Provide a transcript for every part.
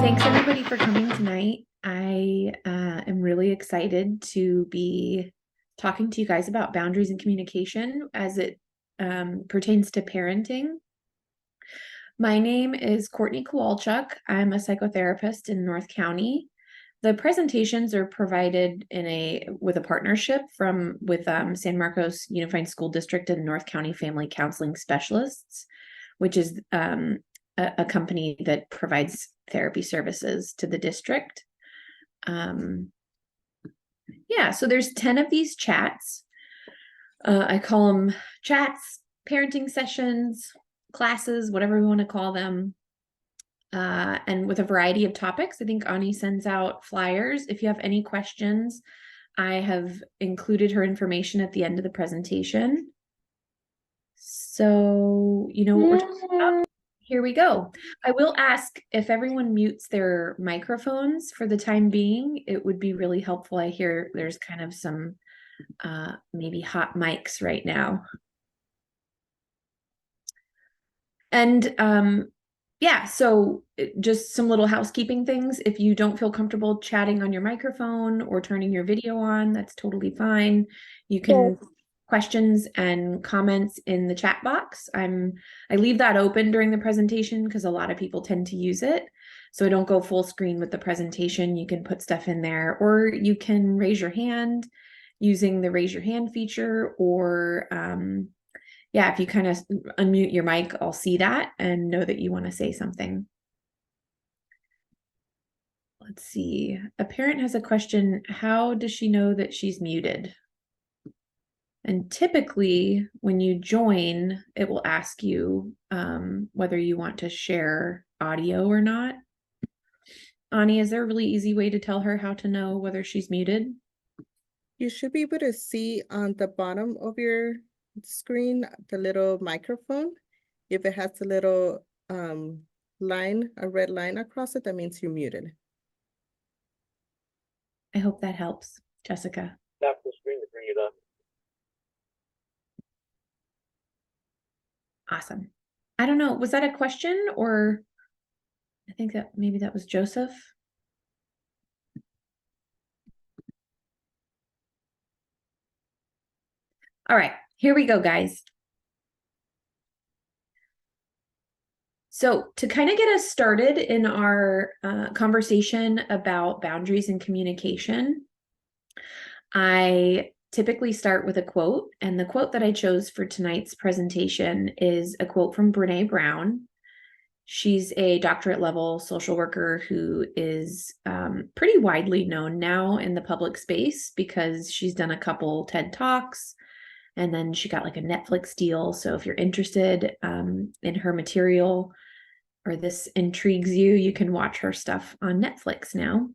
Thanks everybody for coming tonight. I am really excited to be talking to you guys about boundaries and communication as it pertains to parenting. My name is Courtney Kowalchuk. I'm a psychotherapist in North County. The presentations are provided with a partnership with San Marcos Unified School District and North County Family Counseling Specialists, which is a company that provides therapy services to the district. So there's 10 of these chats. I call them chats, parenting sessions, classes, whatever we want to call them. And with a variety of topics. I think Ani sends out flyers. If you have any questions, I have included her information at the end of the presentation. So, you know what we're talking about? Here we go. I will ask if everyone mutes their microphones for the time being. It would be really helpful. I hear there's kind of some maybe hot mics right now. And so just some little housekeeping things. If you don't feel comfortable chatting on your microphone or turning your video on, that's totally fine. You can questions and comments in the chat box. I leave that open during the presentation because a lot of people tend to use it. So I don't go full screen with the presentation. You can put stuff in there, or you can raise your hand using the raise your hand feature, or if you kind of unmute your mic, I'll see that and know that you want to say something. Let's see. A parent has a question. How does she know that she's muted? And typically when you join, it will ask you whether you want to share audio or not. Ani, is there a really easy way to tell her how to know whether she's muted? You should be able to see on the bottom of your screen the little microphone. If it has a little line, a red line across it, that means you're muted. I hope that helps. Jessica. Tap the screen to bring it up. Awesome. I don't know, was that a question, or I think that maybe that was Joseph? All right, here we go, guys. So to kind of get us started in our conversation about boundaries and communication, I typically start with a quote, and the quote that I chose for tonight's presentation is a quote from Brené Brown. She's a doctorate level social worker who is pretty widely known now in the public space because she's done a couple TED Talks, and then she got like a Netflix deal. So if you're interested in her material, or this intrigues you, you can watch her stuff on Netflix now.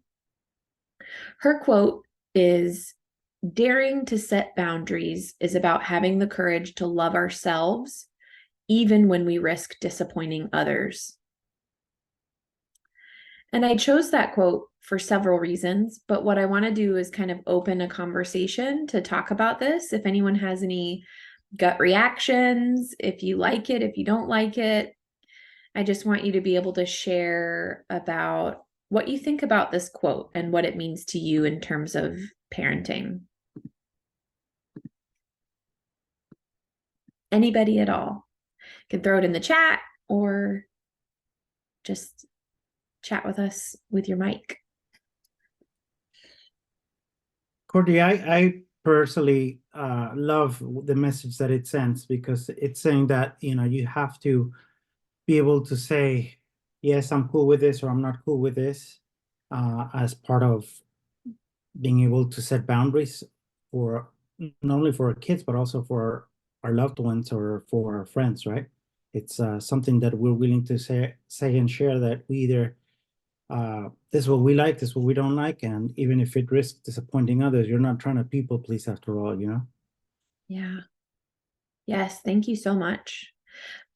Her quote is, "Daring to set boundaries is about having the courage to love ourselves, even when we risk disappointing others." And I chose that quote for several reasons, but what I want to do is kind of open a conversation to talk about this. If anyone has any gut reactions, if you like it, if you don't like it, I just want you to be able to share about what you think about this quote and what it means to you in terms of parenting. Anybody at all. You can throw it in the chat or just chat with us with your mic. Courtney, I personally love the message that it sends, because it's saying that, you have to be able to say, yes, I'm cool with this, or I'm not cool with this, as part of being able to set boundaries for not only for our kids, but also for our loved ones or for our friends, right? It's something that we're willing to say and share, that we either this is what we like, this is what we don't like, and even if it risks disappointing others, you're not trying to people please after all, Yeah. Yes, thank you so much.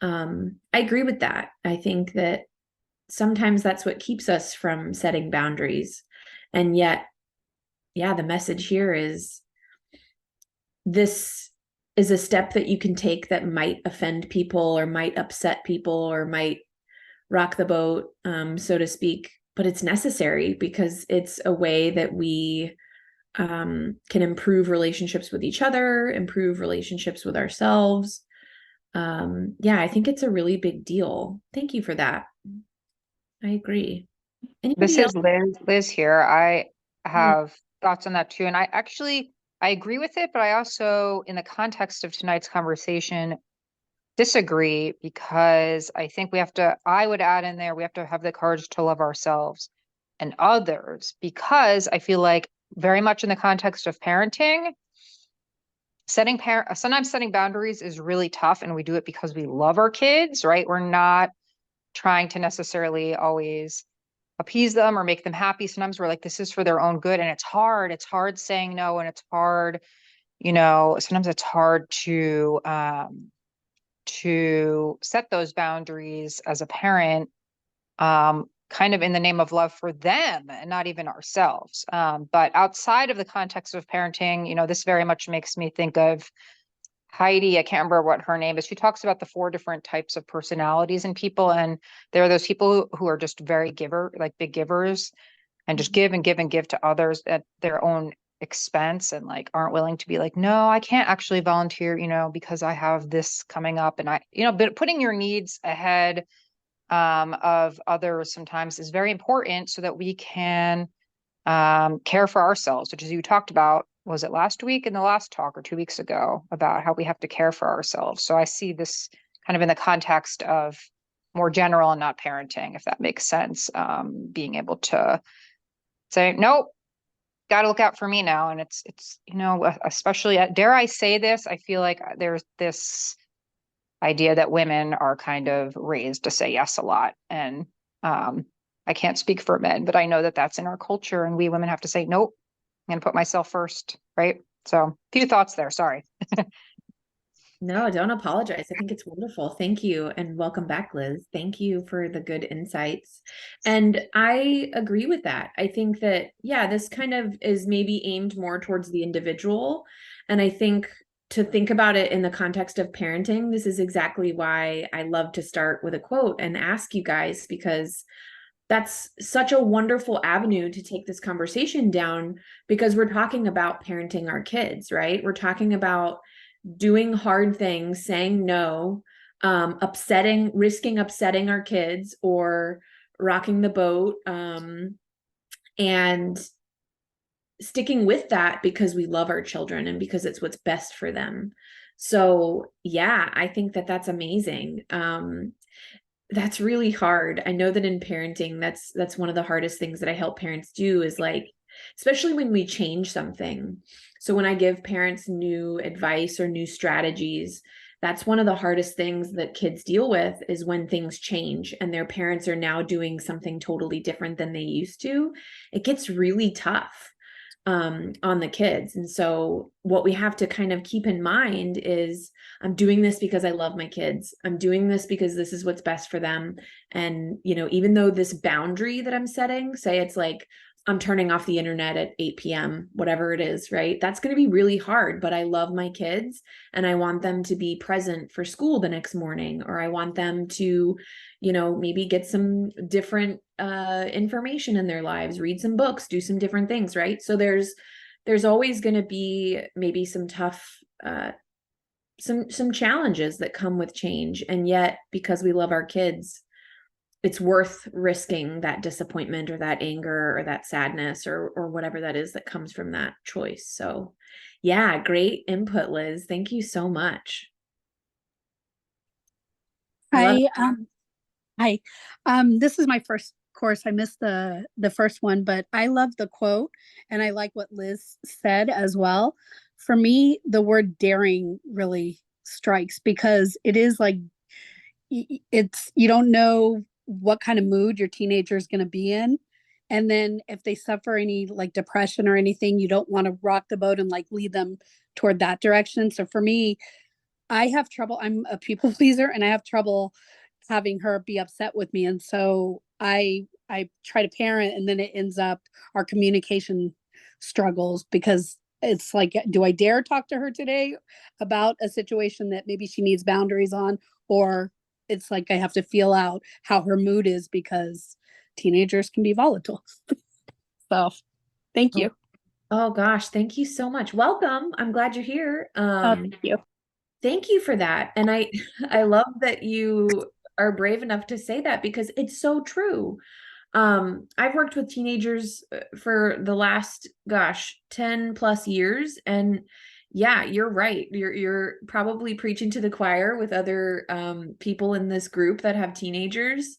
I agree with that. I think that sometimes that's what keeps us from setting boundaries. And yet, the message here is this is a step that you can take that might offend people or might upset people or might rock the boat, so to speak. but it's necessary because it's a way that we can improve relationships with each other, improve relationships with ourselves. Yeah, I think it's a really big deal. Thank you for that. I agree. This Anybody else? is Liz here. I have thoughts on that too. And I agree with it, but I also, in the context of tonight's conversation, disagree because I think I would add in there, we have to have the courage to love ourselves and others, because I feel like very much in the context of parenting, sometimes setting boundaries is really tough, and we do it because we love our kids, right? We're not trying to necessarily always appease them or make them happy. Sometimes we're like, this is for their own good. And it's hard. It's hard saying no. And it's hard, sometimes it's hard to set those boundaries as a parent, kind of in the name of love for them and not even ourselves. But outside of the context of parenting, this very much makes me think of Heidi. I can't remember what her name is. She talks about the 4 different types of personalities in people. And there are those people who are just very big givers, and just give and give and give to others at their own expense, and like aren't willing to be like, no, I can't actually volunteer, because I have this coming up. And but putting your needs ahead of others sometimes is very important so that we can care for ourselves, which, as you talked about, was it last week in the last talk or 2 weeks ago, about how we have to care for ourselves. So I see this kind of in the context of more general and not parenting, if that makes sense. Being able to say, nope, got to look out for me now. And it's, especially dare I say this, I feel like there's this idea that women are kind of raised to say yes a lot. And I can't speak for men, but I know that that's in our culture, and we women have to say, nope, I'm going to put myself first. Right. So a few thoughts there. Sorry. No, don't apologize. I think it's wonderful. Thank you. And welcome back, Liz. Thank you for the good insights. And I agree with that. I think that, yeah, this kind of is maybe aimed more towards the individual. And I think to think about it in the context of parenting, this is exactly why I love to start with a quote and ask you guys, because that's such a wonderful avenue to take this conversation down, because we're talking about parenting our kids, right? We're talking about doing hard things, saying no, risking upsetting our kids or rocking the boat, and sticking with that because we love our children and because it's what's best for them. So yeah, I think that that's amazing. That's really hard. I know that in parenting, that's one of the hardest things that I help parents do, is like, especially when we change something. So when I give parents new advice or new strategies, that's one of the hardest things that kids deal with, is when things change and their parents are now doing something totally different than they used to. It gets really tough on the kids. And so what we have to kind of keep in mind is, I'm doing this because I love my kids. I'm doing this because this is what's best for them. And, even though this boundary that I'm setting, say it's like, I'm turning off the internet at 8 p.m., whatever it is, right? That's going to be really hard, but I love my kids and I want them to be present for school the next morning, or I want them to, maybe get some different information in their lives, read some books, do some different things, right? So there's always going to be maybe some tough, some challenges that come with change. And yet, because we love our kids, it's worth risking that disappointment or that anger or that sadness or whatever that is that comes from that choice. So yeah, great input, Liz. Thank you so much. Hi, this is my first course. I missed the first one, but I love the quote and I like what Liz said as well. For me, the word daring really strikes, because it is like, you don't know what kind of mood your teenager is going to be in. And then if they suffer any like depression or anything, you don't want to rock the boat and like lead them toward that direction. So for me, I have trouble. I'm a people pleaser and I have trouble having her be upset with me. And so I try to parent, and then it ends up our communication struggles, because it's like, do I dare talk to her today about a situation that maybe she needs boundaries on? Or it's like I have to feel out how her mood is, because teenagers can be volatile. So thank you. Oh gosh, thank you so much. Welcome. I'm glad you're here. Thank you. Thank you for that. And I I love that you are brave enough to say that because it's so true. I've worked with teenagers for the last, gosh, 10 plus years. And yeah, you're right. You're probably preaching to the choir with other people in this group that have teenagers.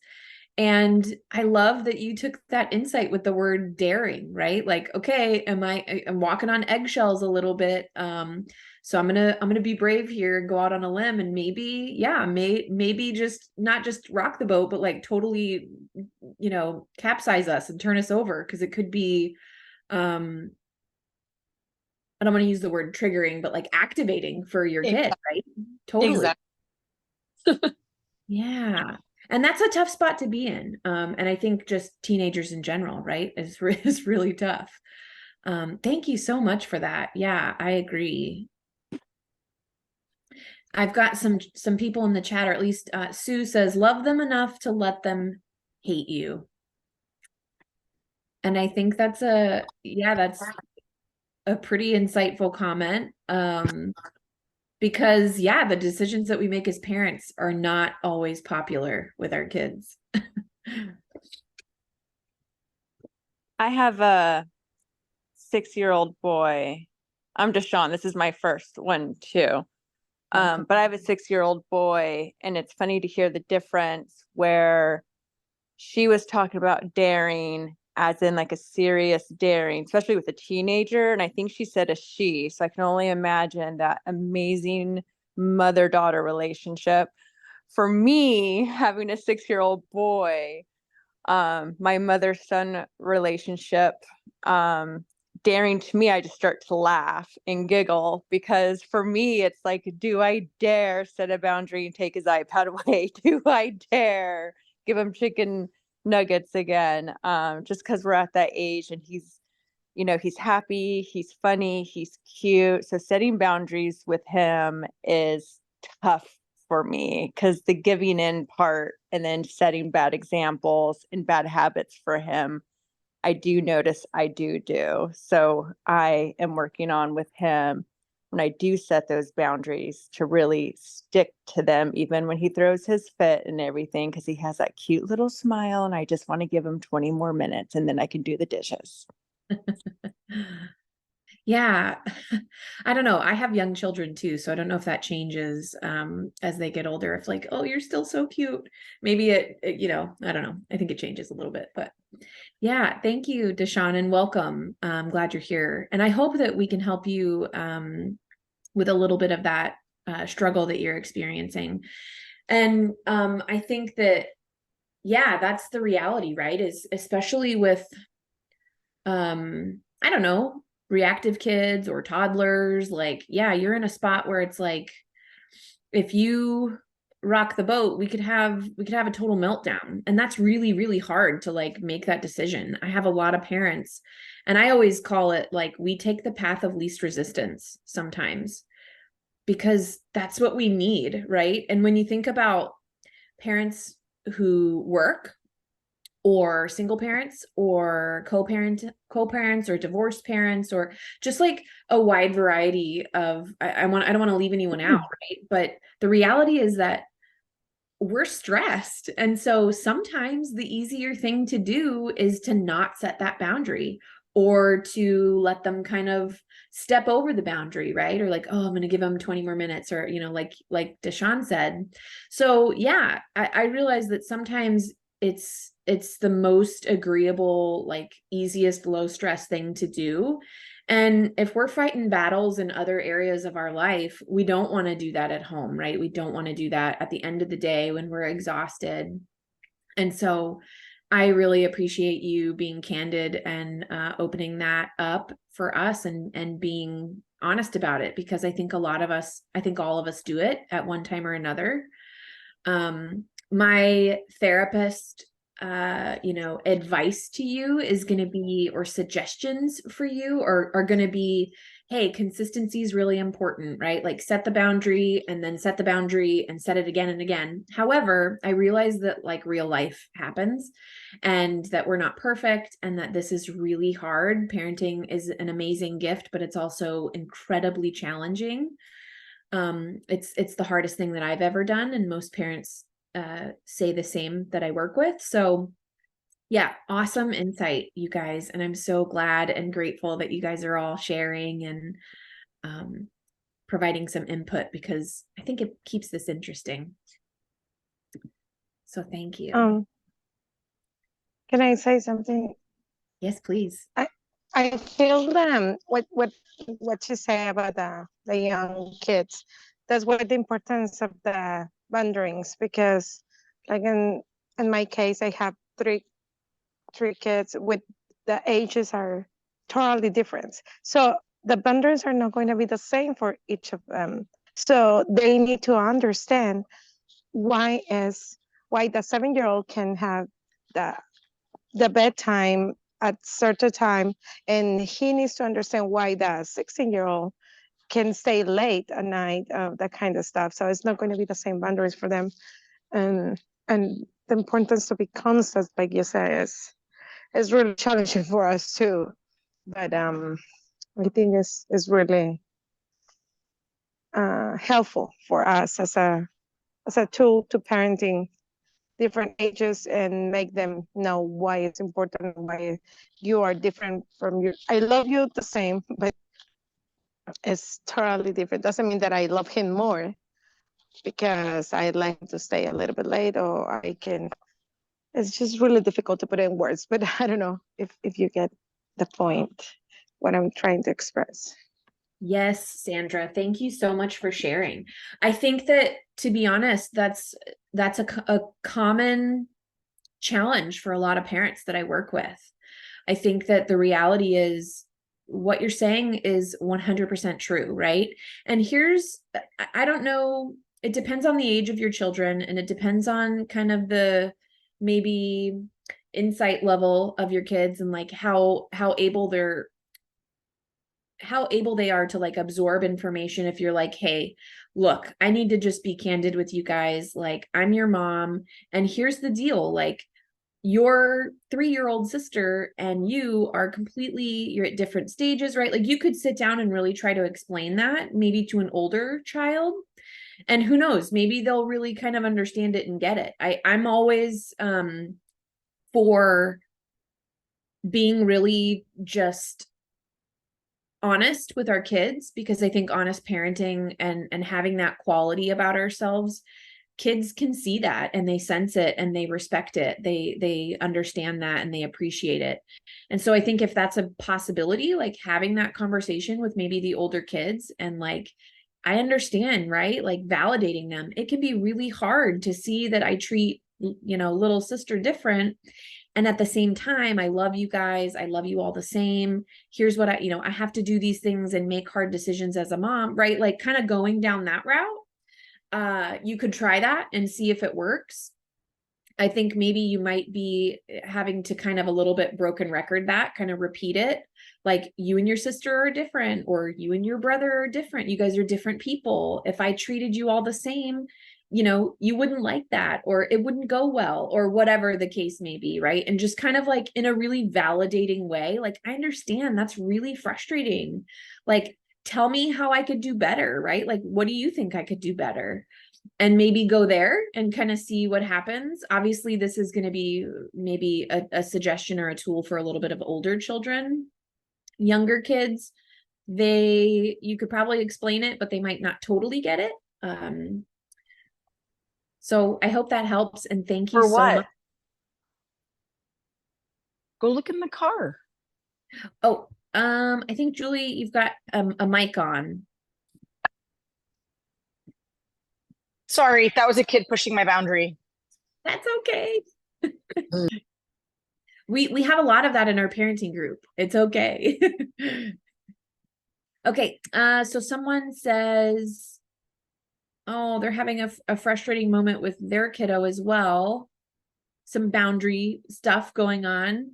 And I love that you took that insight with the word daring, right? Like, okay, I'm walking on eggshells a little bit. So I'm gonna be brave here and go out on a limb and maybe, yeah, maybe just not just rock the boat, but like totally, capsize us and turn us over. Cause it could be, I don't want to use the word triggering, but like activating for your kid, right? Totally. Exactly. Yeah. And that's a tough spot to be in. And I think just teenagers in general, right, is really tough. Thank you so much for that. Yeah, I agree. I've got some people in the chat, or at least Sue says, love them enough to let them hate you. And I think that's that's a pretty insightful comment. Because yeah, the decisions that we make as parents are not always popular with our kids. I have a 6-year-old boy. I'm Deshaun. This is my first one too. But I have a 6-year-old boy, and it's funny to hear the difference where she was talking about daring as in like a serious daring, especially with a teenager. And I think she said a she. So I can only imagine that amazing mother-daughter relationship. For me, having a 6-year-old boy, my mother-son relationship, daring to me, I just start to laugh and giggle because for me, it's like, do I dare set a boundary and take his iPad away? Do I dare give him chicken nuggets again? Just because we're at that age and he's happy, he's funny, he's cute. So setting boundaries with him is tough for me because the giving in part and then setting bad examples and bad habits for him, I do notice I do. So I am working on with him when I do set those boundaries to really stick to them, even when he throws his fit and everything, because he has that cute little smile and I just want to give him 20 more minutes and then I can do the dishes. Yeah. I don't know. I have young children too, so I don't know if that changes as they get older. If like, oh, you're still so cute. Maybe it I don't know. I think it changes a little bit, but yeah, thank you, Deshaun, and welcome. I'm glad you're here. And I hope that we can help you with a little bit of that struggle that you're experiencing. And I think that, yeah, that's the reality, right? Is especially with, I don't know, reactive kids or toddlers, like, yeah, you're in a spot where it's like, if you rock the boat, we could have a total meltdown. And that's really hard to like make that decision. I have a lot of parents, and I always call it like, we take the path of least resistance sometimes, because that's what we need, right? And when you think about parents who work, or single parents, or co-parents, or divorced parents, or just like a wide variety of, I don't want to leave anyone out, right? But the reality is that we're stressed. And so sometimes the easier thing to do is to not set that boundary, or to let them kind of step over the boundary, right? Or like, oh, I'm going to give them 20 more minutes, or, like Deshaun said. So yeah, I realize that sometimes it's the most agreeable, like easiest low stress thing to do. And if we're fighting battles in other areas of our life, we don't want to do that at home, right? We don't want to do that at the end of the day when we're exhausted. And so I really appreciate you being candid and opening that up for us, and being honest about it, because I think all of us do it at one time or another. My therapist you know, advice to you is going to be, or suggestions for you are going to be, hey, consistency is really important, right? Like set the boundary and then set the boundary and set it again and again. However, I realize that like real life happens and that we're not perfect and that this is really hard. Parenting is an amazing gift, but it's also incredibly challenging. It's the hardest thing that I've ever done, and most parents say the same that I work with. So yeah, awesome insight, you guys. And I'm so glad and grateful that you guys are all sharing and providing some input, because I think it keeps this interesting. So thank you. Can I say something? Yes, please. I feel what you say about the young kids. That's what the importance of the boundaries, because like in my case, I have three kids with the ages are totally different. So the boundaries are not going to be the same for each of them. So they need to understand why the 7-year-old can have the bedtime at certain time, and he needs to understand why the 16-year-old can stay late at night, that kind of stuff. So it's not going to be the same boundaries for them, and the importance to be constant, like you say, is really challenging for us too. But I think is really helpful for us as a tool to parenting different ages and make them know why it's important, why you are different from you. I love you the same, but it's totally different. Doesn't mean that I love him more because I like him to stay a little bit late, or I can. It's just really difficult to put in words, but I don't know if you get the point, what I'm trying to express. Yes, Sandra, thank you so much for sharing. I think that, to be honest, that's a common challenge for a lot of parents that I work with. I think that the reality is what you're saying is 100% true, right? And I don't know, it depends on the age of your children, and it depends on kind of the maybe insight level of your kids, and like how able they are to like absorb information. If you're like, hey, look, I need to just be candid with you guys, like I'm your mom, and here's the deal, like your 3-year-old sister and you're at different stages, right? Like you could sit down and really try to explain that maybe to an older child, and who knows, maybe they'll really kind of understand it and get it. I'm always for being really just honest with our kids, because I think honest parenting and having that quality about ourselves, kids can see that and they sense it and they respect it. They understand that and they appreciate it. And so I think if that's a possibility, like having that conversation with maybe the older kids, and like, I understand, right? Like validating them. It can be really hard to see that I treat, little sister different. And at the same time, I love you guys. I love you all the same. Here's what I have to do these things and make hard decisions as a mom, right? Like kind of going down that route. You could try that and see if it works. I think maybe you might be having to kind of a little bit broken record that, kind of repeat it. Like you and your sister are different, or you and your brother are different. You guys are different people. If I treated you all the same, you wouldn't like that, or it wouldn't go well, or whatever the case may be, right? And just kind of like in a really validating way, like, I understand that's really frustrating. Like, tell me how I could do better, right? Like, what do you think I could do better? And maybe go there and kind of see what happens. Obviously, this is going to be maybe a suggestion or a tool for a little bit of older children. Younger kids, you could probably explain it, but they might not totally get it. So I hope that helps, and thank you For so what? much. Go look in the car. Oh, I think Julie, you've got a mic on. Sorry, that was a kid pushing my boundary. That's okay. We have a lot of that in our parenting group. It's okay. Okay, so someone says, oh, they're having a frustrating moment with their kiddo as well. some boundary stuff going on.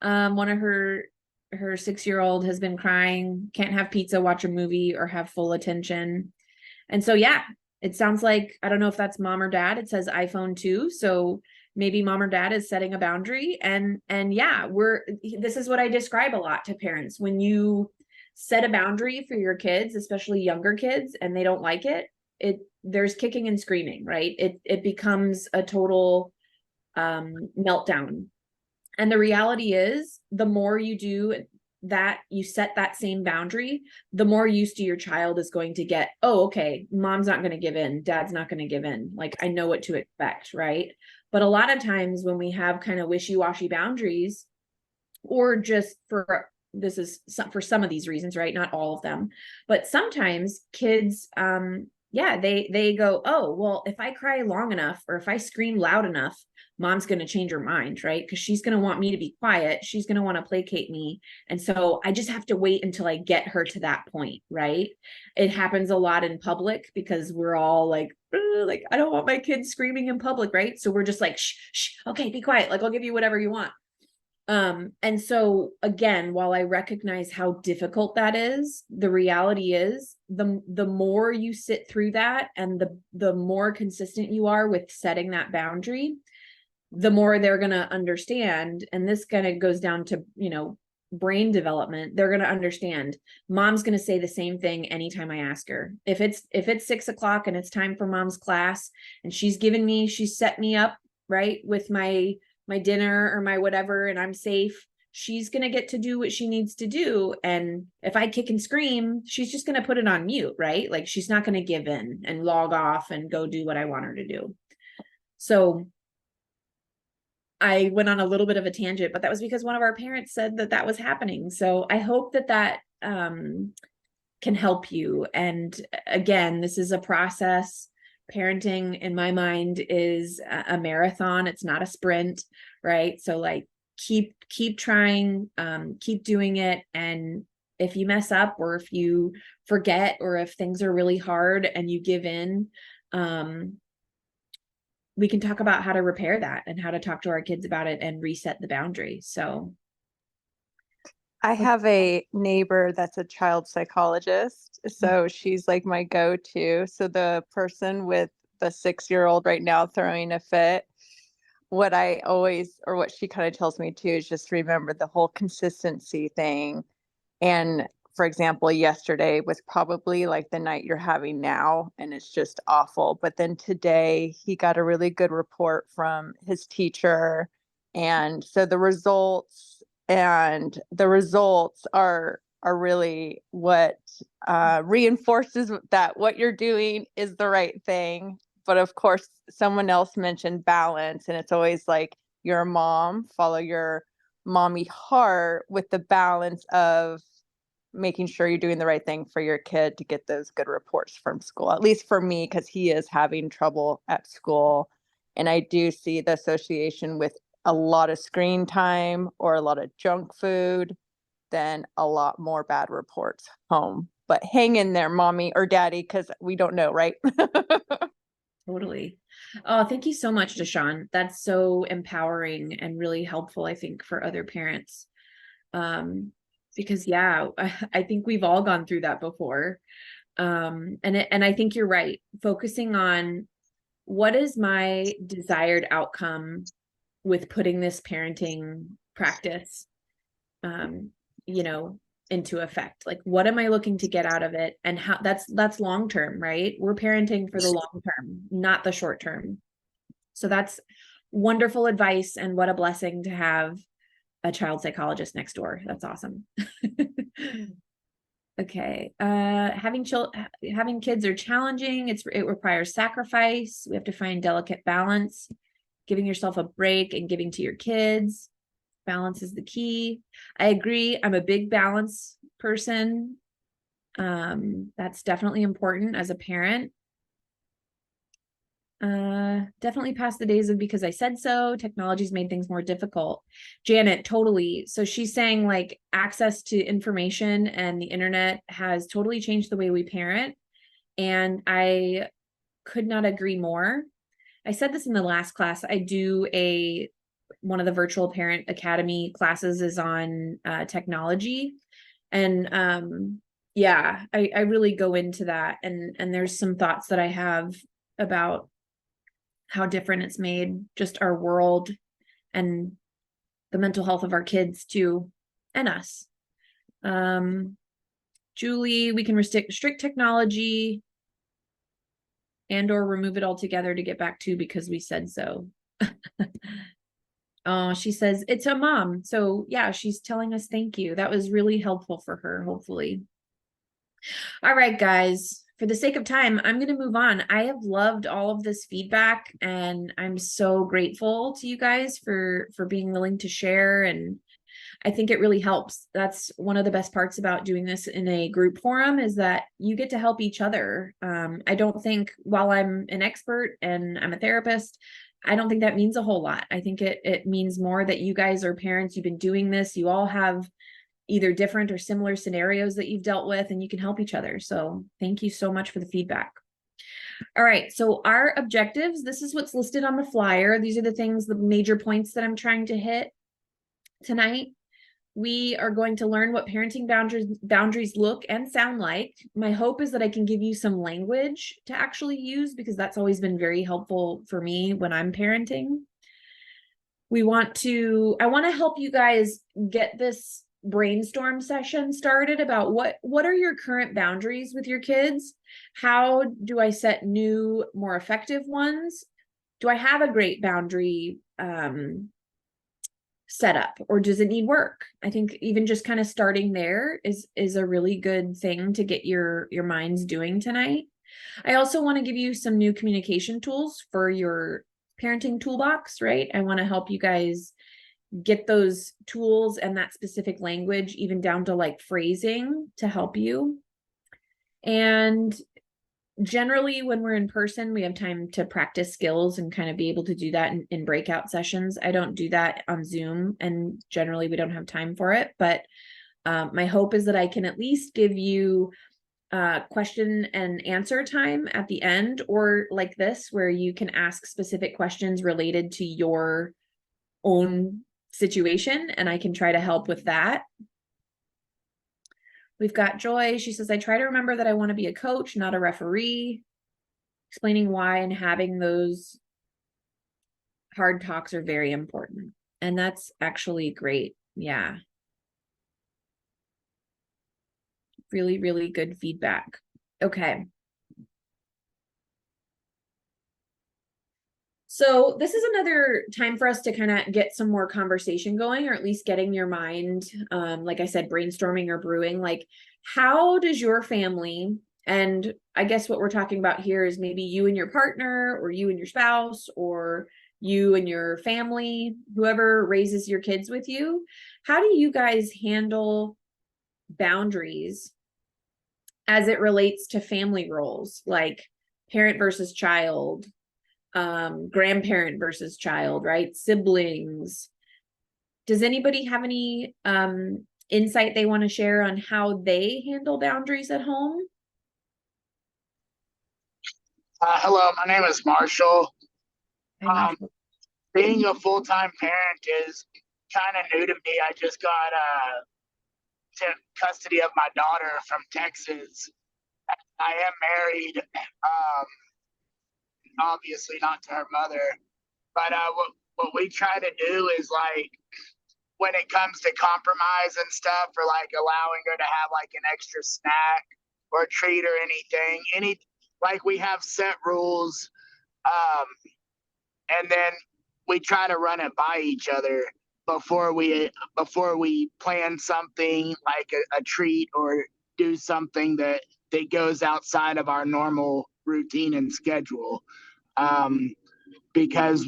One of her 6-year-old has been crying, can't have pizza, watch a movie, or have full attention. And so, yeah, it sounds like, I don't know if that's mom or dad. It says iPhone too. So maybe mom or dad is setting a boundary. And yeah, this is what I describe a lot to parents. When you set a boundary for your kids, especially younger kids, and they don't like it, there's kicking and screaming, right? It becomes a total meltdown. And the reality is, the more you do that, you set that same boundary, the more used to your child is going to get, oh, okay, mom's not going to give in, dad's not going to give in. Like, I know what to expect, right? But a lot of times when we have kind of wishy-washy boundaries, or just for some of these reasons, right? Not all of them, but sometimes kids, yeah, they go, oh, well, if I cry long enough, or if I scream loud enough, mom's going to change her mind, right? Because she's going to want me to be quiet. She's going to want to placate me. And so I just have to wait until I get her to that point, right? It happens a lot in public because we're all like, I don't want my kids screaming in public, right? So we're just like, shh, okay, be quiet. Like, I'll give you whatever you want. And so again, while I recognize how difficult that is, the reality is the more you sit through that, and the more consistent you are with setting that boundary, the more they're going to understand. And this kind of goes down to, brain development. They're going to understand mom's going to say the same thing anytime I ask her. If it's 6 o'clock and it's time for mom's class, and she's set me up, right, with my dinner or my whatever, and I'm safe, she's going to get to do what she needs to do. And if I kick and scream, she's just going to put it on mute, right? Like, she's not going to give in and log off and go do what I want her to do. So I went on a little bit of a tangent, but that was because one of our parents said that was happening. So I hope that can help you. And again, this is a process. Parenting, in my mind, is a marathon. It's not a sprint, right? So like, keep trying, keep doing it. And if you mess up, or if you forget, or if things are really hard and you give in, we can talk about how to repair that and how to talk to our kids about it and reset the boundary. So I have a neighbor that's a child psychologist. So she's like my go-to. So the person with the 6-year-old right now throwing a fit, what she kind of tells me too is just remember the whole consistency thing. And for example, yesterday was probably like the night you're having now, and it's just awful. But then today he got a really good report from his teacher. And so the results are really what reinforces that what you're doing is the right thing. But of course, someone else mentioned balance, and it's always like, you're a mom, follow your mommy heart with the balance of making sure you're doing the right thing for your kid to get those good reports from school. At least for me, because he is having trouble at school. And I do see the association with a lot of screen time or a lot of junk food, then a lot more bad reports home. But hang in there, mommy or daddy, because we don't know, right? Totally. Oh, thank you so much, Deshawn. That's so empowering and really helpful, I think, for other parents. Because yeah, I think we've all gone through that before. And I think you're right. Focusing on what is my desired outcome with putting this parenting practice, into effect. Like, what am I looking to get out of it? And how that's long-term, right? We're parenting for the long term, not the short term. So that's wonderful advice. And what a blessing to have a child psychologist next door. That's awesome. Okay. Having kids are challenging. It requires sacrifice. We have to find delicate balance, giving yourself a break and giving to your kids. Balance is the key. I agree. I'm a big balance person. That's definitely important as a parent. Definitely past the days of because I said so. Technology's made things more difficult. Janet, totally. So she's saying like access to information and the internet has totally changed the way we parent. And I could not agree more. I said this in the last class, I do one of the virtual parent academy classes is on technology. And yeah, I really go into that, and there's some thoughts that I have about how different it's made just our world and the mental health of our kids too, and us. Julie, we can restrict technology and or remove it altogether to get back to because we said so. Oh, she says it's a mom. So yeah, she's telling us thank you. That was really helpful for her, hopefully. All right, guys, for the sake of time, I'm going to move on. I have loved all of this feedback, and I'm so grateful to you guys for being willing to share, and I think it really helps. That's one of the best parts about doing this in a group forum, is that you get to help each other. I don't think, while I'm an expert and I'm a therapist, I don't think that means a whole lot. I think it means more that you guys are parents, you've been doing this, you all have either different or similar scenarios that you've dealt with, and you can help each other. So thank you so much for the feedback. All right, so our objectives, this is what's listed on the flyer. These are the things, the major points that I'm trying to hit tonight. We are going to learn what parenting boundaries look and sound like. My hope is that I can give you some language to actually use, because that's always been very helpful for me when I'm parenting. I want to help you guys get this brainstorm session started about what are your current boundaries with your kids? How do I set new, more effective ones? Do I have a great boundary set up, or does it need work? I think even just kind of starting there is a really good thing to get your minds doing tonight. I also want to give you some new communication tools for your parenting toolbox, right? I want to help you guys get those tools and that specific language, even down to like phrasing, to help you. And generally, when we're in person, we have time to practice skills and kind of be able to do that in breakout sessions. I don't do that on Zoom, and generally we don't have time for it. But my hope is that I can at least give you question and answer time at the end, or like this, where you can ask specific questions related to your own situation, and I can try to help with that. We've got Joy. She says, I try to remember that I want to be a coach, not a referee. Explaining why and having those hard talks are very important. And that's actually great. Yeah. Really, really good feedback. Okay. So this is another time for us to kind of get some more conversation going, or at least getting your mind, like I said, brainstorming or brewing, like, how does your family, and I guess what we're talking about here is maybe you and your partner, or you and your spouse, or you and your family, whoever raises your kids with you, how do you guys handle boundaries as it relates to family roles, like parent versus child, grandparent versus child, right? Siblings. Does anybody have any insight they want to share on how they handle boundaries at home? Hello, my name is Marshall. Hi, Being a full-time parent is kind of new to me. I just got took custody of my daughter from Texas. I am married, obviously not to her mother, but what we try to do is, like, when it comes to compromise and stuff, or like allowing her to have like an extra snack or a treat or anything, like, we have set rules, and then we try to run it by each other before we plan something like a treat, or do something that goes outside of our normal routine and schedule, because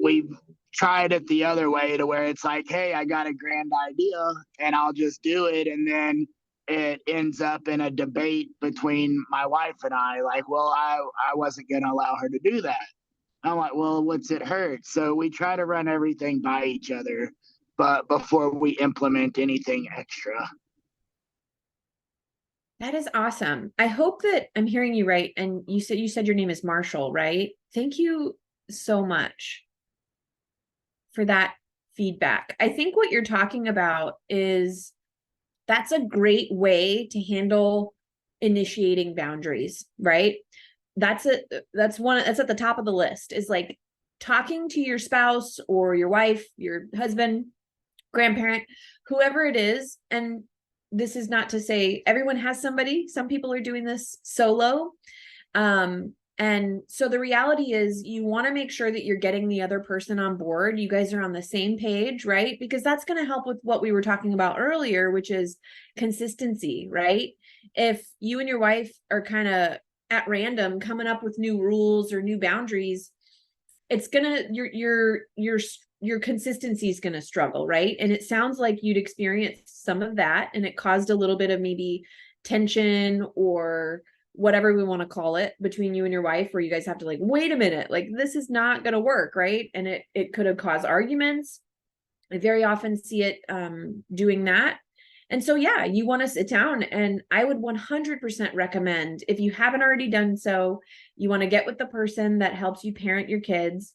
we've tried it the other way, to where it's like, hey, I got a grand idea and I'll just do it, and then it ends up in a debate between my wife and I, like, well, I wasn't going to allow her to do that. I'm like, well, what's it hurt? So we try to run everything by each other, but before we implement anything extra. That is awesome. I hope that I'm hearing you right. And you said your name is Marshall, right? Thank you so much for that feedback. I think what you're talking about is that's a great way to handle initiating boundaries, right? That's at the top of the list, is like talking to your spouse or your wife, your husband, grandparent, whoever it is. And this is not to say everyone has somebody. Some people are doing this solo. And so the reality is you want to make sure that you're getting the other person on board. You guys are on the same page, right? Because that's going to help with what we were talking about earlier, which is consistency, right? If you and your wife are kind of at random coming up with new rules or new boundaries, it's gonna your consistency is gonna struggle, right? And it sounds like you'd experienced some of that, and it caused a little bit of maybe tension or whatever we want to call it between you and your wife, where you guys have to like, wait a minute, like this is not gonna work, right? And it could have caused arguments. I very often see it doing that. And so, yeah, you want to sit down, and I would 100% recommend, if you haven't already done so, you want to get with the person that helps you parent your kids,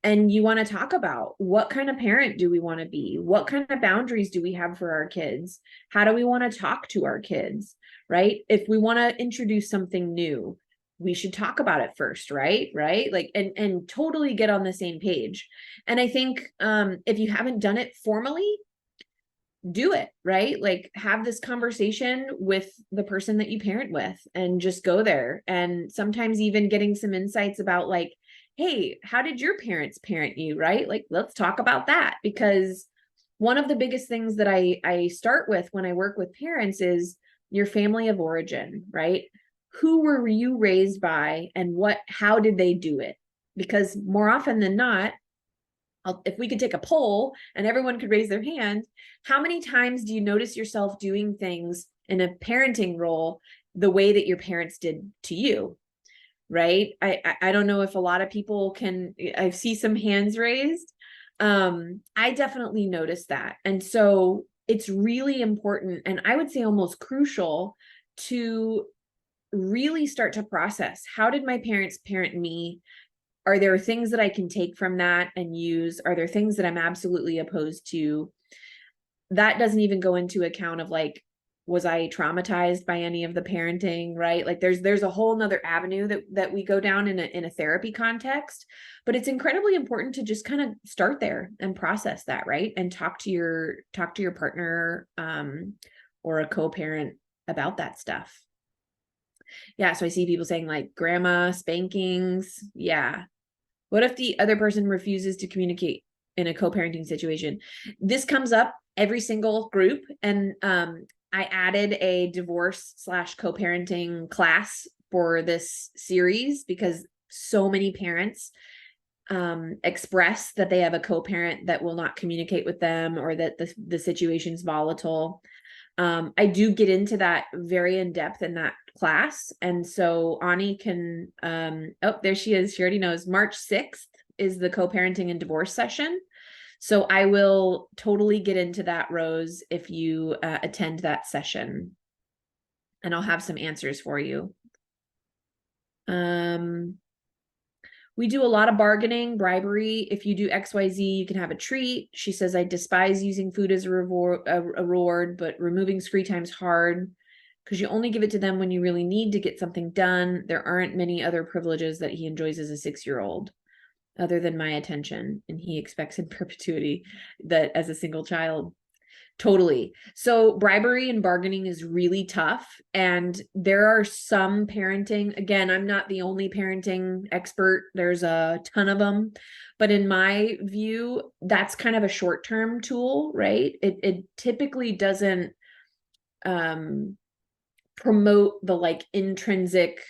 and you want to talk about what kind of parent do we want to be? What kind of boundaries do we have for our kids? How do we want to talk to our kids, right? If we want to introduce something new, we should talk about it first, right? Like, and totally get on the same page. And I think if you haven't done it formally, do it, right? Like have this conversation with the person that you parent with and just go there. And sometimes even getting some insights about like, hey, how did your parents parent you, right? Like, let's talk about that. Because one of the biggest things that I start with when I work with parents is your family of origin, right? Who were you raised by, and how did they do it? Because more often than not, if we could take a poll and everyone could raise their hand, how many times do you notice yourself doing things in a parenting role the way that your parents did to you? Right? I don't know if a lot of people can. I see some hands raised. I definitely noticed that. And so it's really important, and I would say almost crucial, to really start to process, how did my parents parent me? Are there things that I can take from that and use? Are there things that I'm absolutely opposed to? That doesn't even go into account of like, was I traumatized by any of the parenting, right? Like there's a whole nother avenue that we go down in a therapy context, but it's incredibly important to just kind of start there and process that, right? And talk to your partner or a co-parent about that stuff. Yeah, so I see people saying like grandma spankings. Yeah. What if the other person refuses to communicate in a co-parenting situation? This comes up every single group. And I added a divorce/co-parenting class for this series because so many parents express that they have a co-parent that will not communicate with them, or that the situation's volatile. I do get into that very in depth in that class. And so Ani can, oh, there she is. She already knows. March 6th is the co-parenting and divorce session. So I will totally get into that, Rose, if you attend that session, and I'll have some answers for you. We do a lot of bargaining, bribery. If you do XYZ, you can have a treat. She says, I despise using food as a reward, but removing screen time's hard because you only give it to them when you really need to get something done. There aren't many other privileges that he enjoys as a 6-year-old other than my attention, and he expects in perpetuity that as a single child. Totally. So bribery and bargaining is really tough. And there are some parenting, again, I'm not the only parenting expert. There's a ton of them. But in my view, that's kind of a short-term tool, right? It typically doesn't promote the like intrinsic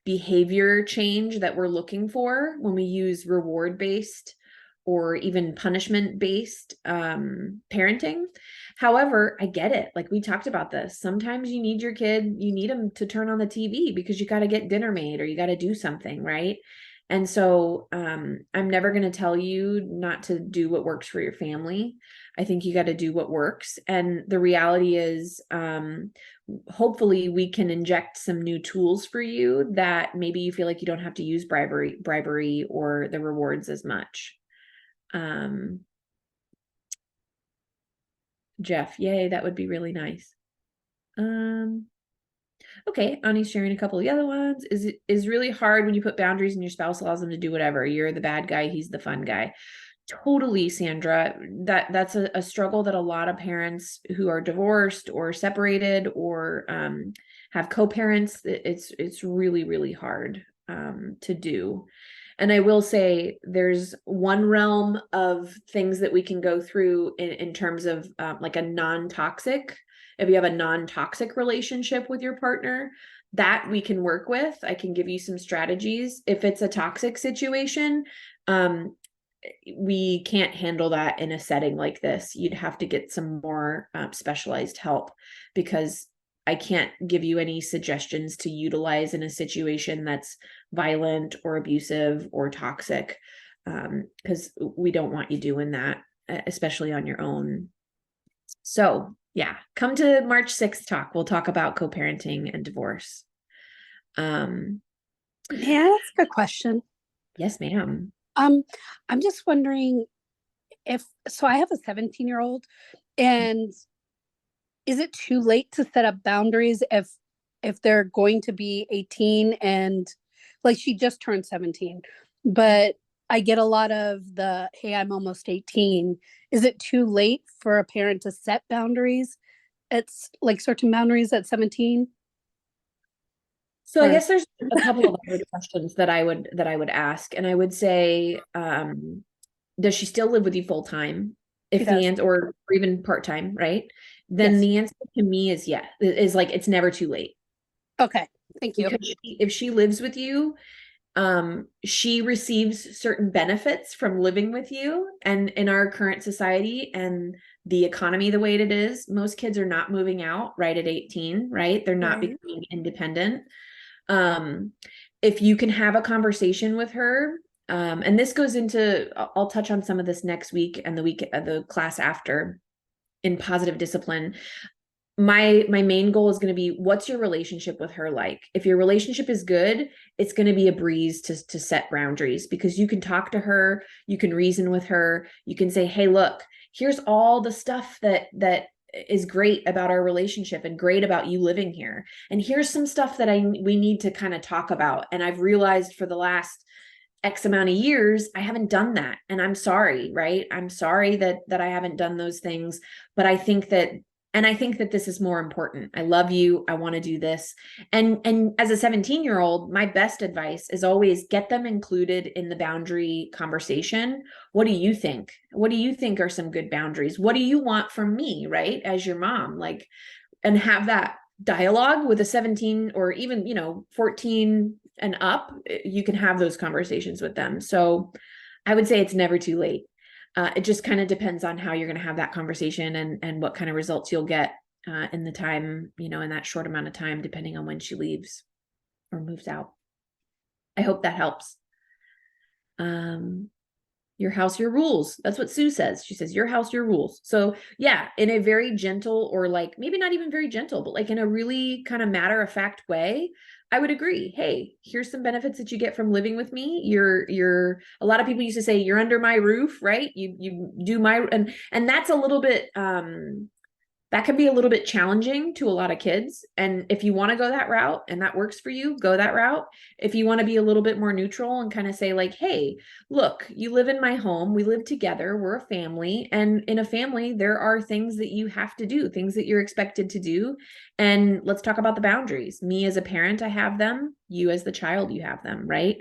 behavior change that we're looking for when we use reward-based or even punishment-based parenting. However, I get it. Like we talked about this. Sometimes you need your kid, you need them to turn on the TV because you got to get dinner made or you got to do something, right? And so I'm never going to tell you not to do what works for your family. I think you got to do what works. And the reality is, hopefully we can inject some new tools for you that maybe you feel like you don't have to use bribery or the rewards as much. Jeff, yay, that would be really nice. Okay, Ani's sharing a couple of the other ones. Is really hard when you put boundaries and your spouse allows them to do whatever. You're the bad guy, he's the fun guy. Totally, Sandra. That's a struggle that a lot of parents who are divorced or separated or have co-parents, it's really, really hard to do. And I will say there's one realm of things that we can go through in terms of like a non-toxic. If you have a non-toxic relationship with your partner, that we can work with. I can give you some strategies. If it's a toxic situation, we can't handle that in a setting like this. You'd have to get some more specialized help, because I can't give you any suggestions to utilize in a situation that's violent or abusive or toxic, because we don't want you doing that, especially on your own. So yeah, come to March 6th talk. We'll talk about co-parenting and divorce. May I ask a question? Yes, ma'am. I'm just wondering so I have a 17-year-old, and is it too late to set up boundaries if they're going to be 18 and like she just turned 17, but I get a lot of the, hey, I'm almost 18. Is it too late for a parent to set boundaries? It's like certain boundaries at 17? So I guess there's a couple of other questions that I would ask, and I would say, does she still live with you full time? If the answer, or even part time, right? Then Yes. the answer to me is yes. Is like it's never too late. Okay, thank you. Because if she lives with you, she receives certain benefits from living with you, and in our current society and the economy the way it is, most kids are not moving out right at 18, right? They're not becoming independent. If you can have a conversation with her, and this goes into, I'll touch on some of this next week and the class after in positive discipline. My main goal is going to be, what's your relationship with her like? If your relationship is good, it's going to be a breeze to set boundaries, because you can talk to her, you can reason with her, you can say, hey, look, here's all the stuff that is great about our relationship and great about you living here, and here's some stuff that we need to kind of talk about, and I've realized for the last X amount of years I haven't done that, and I'm sorry, right? I'm sorry that I haven't done those things, but I think that this is more important. I love you. I want to do this. And as a 17-year-old, my best advice is always get them included in the boundary conversation. What do you think? What do you think are some good boundaries? What do you want from me, right? As your mom, like, and have that dialogue with a 17 or even, 14 and up. You can have those conversations with them. So I would say it's never too late. It just kind of depends on how you're going to have that conversation and what kind of results you'll get in the time, in that short amount of time, depending on when she leaves or moves out. I hope that helps. Your house, your rules. That's what Sue says. She says, your house, your rules. So yeah, in a very gentle, or like maybe not even very gentle, but like in a really kind of matter of fact way, I would agree. Hey, here's some benefits that you get from living with me. You're a lot of people used to say you're under my roof, right? You do my, and that's a little bit, that can be a little bit challenging to a lot of kids. And if you want to go that route and that works for you, go that route. If you want to be a little bit more neutral and kind of say like, hey, look, you live in my home, we live together, we're a family. And in a family, there are things that you have to do, things that you're expected to do. And let's talk about the boundaries. Me as a parent, I have them. You as the child, you have them, right?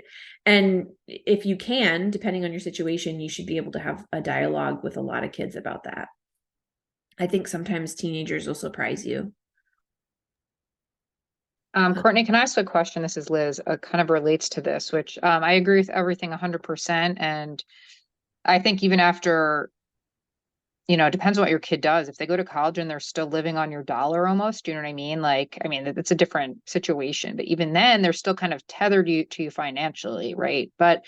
And if you can, depending on your situation, you should be able to have a dialogue with a lot of kids about that. I think sometimes teenagers will surprise you. Courtney, can I ask a question? This is Liz, kind of relates to this, which I agree with everything 100%. And I think even after you know, it depends on what your kid does. If they go to college and they're still living on your dollar almost, you know what I mean? Like, I mean, it's a different situation, but even then they're still kind of tethered to you financially, right? But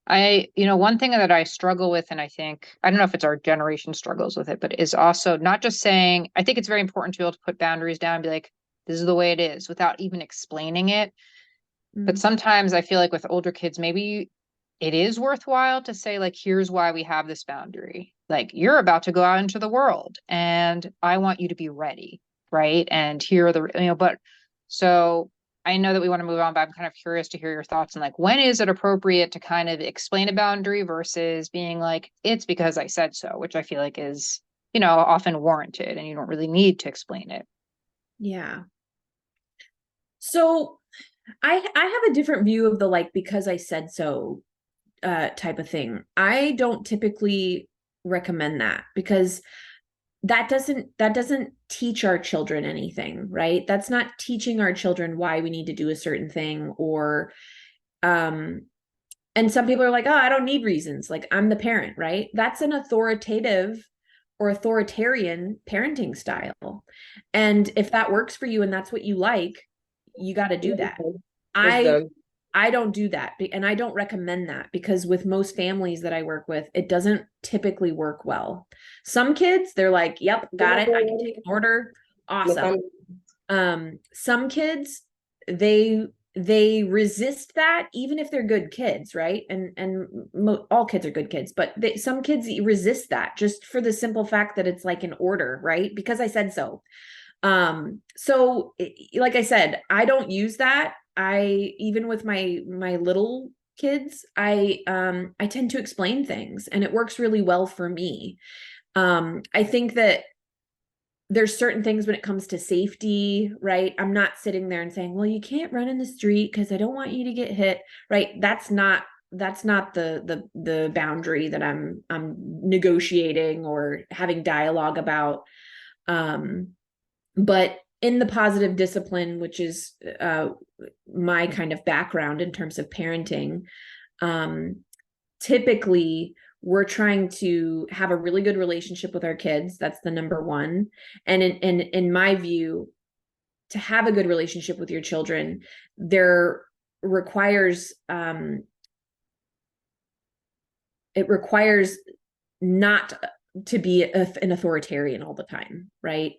you know, one thing that I struggle with, and I think, I don't know if it's our generation struggles with it, but is also not just saying, I think it's very important to be able to put boundaries down and be like, this is the way it is without even explaining it. But sometimes I feel like with older kids, maybe it is worthwhile to say, like, here's why we have this boundary. Like, you're about to go out into the world and I want you to be ready. Right. And here are the, you know, but so I know that we want to move on, but I'm kind of curious to hear your thoughts on like, when is it appropriate to kind of explain a boundary versus being like, it's because I said so, which I feel like is, you know, often warranted and you don't really need to explain it. Yeah. So I have a different view of the like because I said so type of thing. I don't typically recommend that because that doesn't teach our children anything, right? That's not teaching our children why we need to do a certain thing or and some people are like, "Oh, I don't need reasons. Like I'm the parent," right? That's an authoritative or authoritarian parenting style. And if that works for you and that's what you like, you got to do that. I don't do that and I don't recommend that because with most families that I work with, it doesn't typically work well. Some kids, they're like, "Yep, got it. I can take an order." Awesome. Some kids, they resist that even if they're good kids, right? And all kids are good kids, but some kids resist that just for the simple fact that it's like an order, right? Because I said so. So like I said, I don't use that. Even with my little kids, I tend to explain things and it works really well for me. I think that there's certain things when it comes to safety, right? I'm not sitting there and saying, well, you can't run in the street because I don't want you to get hit, right? That's not the boundary that I'm negotiating or having dialogue about. But in the positive discipline, which is my kind of background in terms of parenting, typically we're trying to have a really good relationship with our kids. That's the number one. And in my view, to have a good relationship with your children, there requires it requires not to be an authoritarian all the time, right?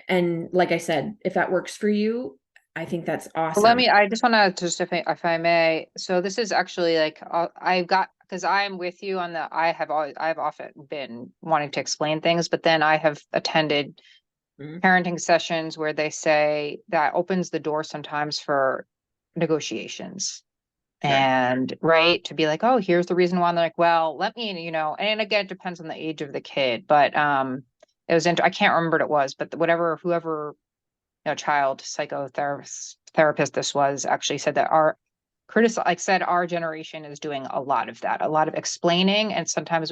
And like I said, if that works for you, I think that's awesome. I just want to just, if I may, so this is actually like, because I'm with you on I've often been wanting to explain things, but then I have attended parenting sessions where they say that opens the door sometimes for negotiations. Sure. And right, to be like, oh, here's the reason why. And they're like, well, let me, you know, and again, it depends on the age of the kid, but it was, I can't remember what it was, but whoever, you know, child psychotherapist this was actually said that our generation is doing a lot of that, a lot of explaining. And sometimes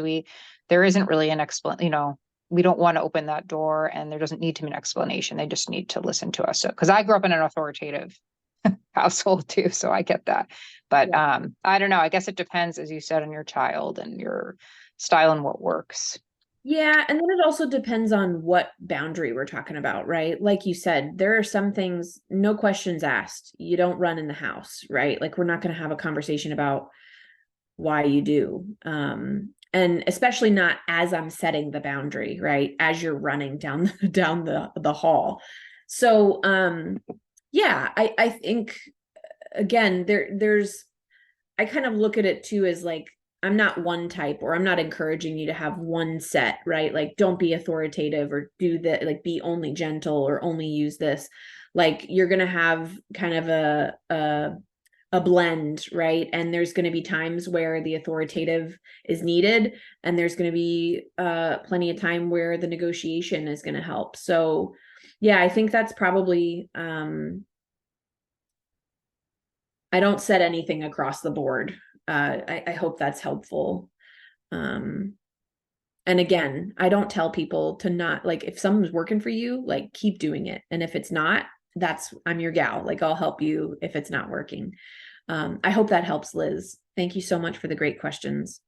there isn't really an you know, we don't want to open that door and there doesn't need to be an explanation. They just need to listen to us. So, cause I grew up in an authoritative household too. So I get that, but I don't know. I guess it depends, as you said, on your child and your style and what works. Yeah. And then it also depends on what boundary we're talking about, right? Like you said, there are some things, no questions asked. You don't run in the house, right? Like we're not going to have a conversation about why you do. And especially not as I'm setting the boundary, right? As you're running down the hall. So, yeah, I think again, I kind of look at it too as like, I'm not one type, or I'm not encouraging you to have one set, right? Like, don't be authoritative or do that, like be only gentle or only use this. Like you're going to have kind of a blend, right? And there's going to be times where the authoritative is needed. And there's going to be plenty of time where the negotiation is going to help. So yeah, I think that's probably, I don't set anything across the board. I hope that's helpful. And again, I don't tell people to not, like, if something's working for you, like keep doing it. And if it's not, I'm your gal. Like I'll help you if it's not working. I hope that helps, Liz. Thank you so much for the great questions.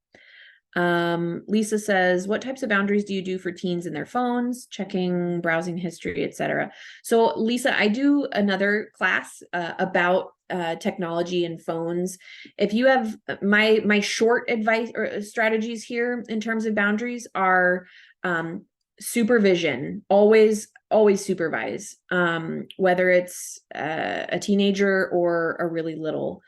Lisa says, what types of boundaries do you do for teens and their phones, checking browsing history, etc.? So Lisa, I do another class about technology and phones. If you have my short advice or strategies here in terms of boundaries are supervision, always supervise, whether it's a teenager or a really little.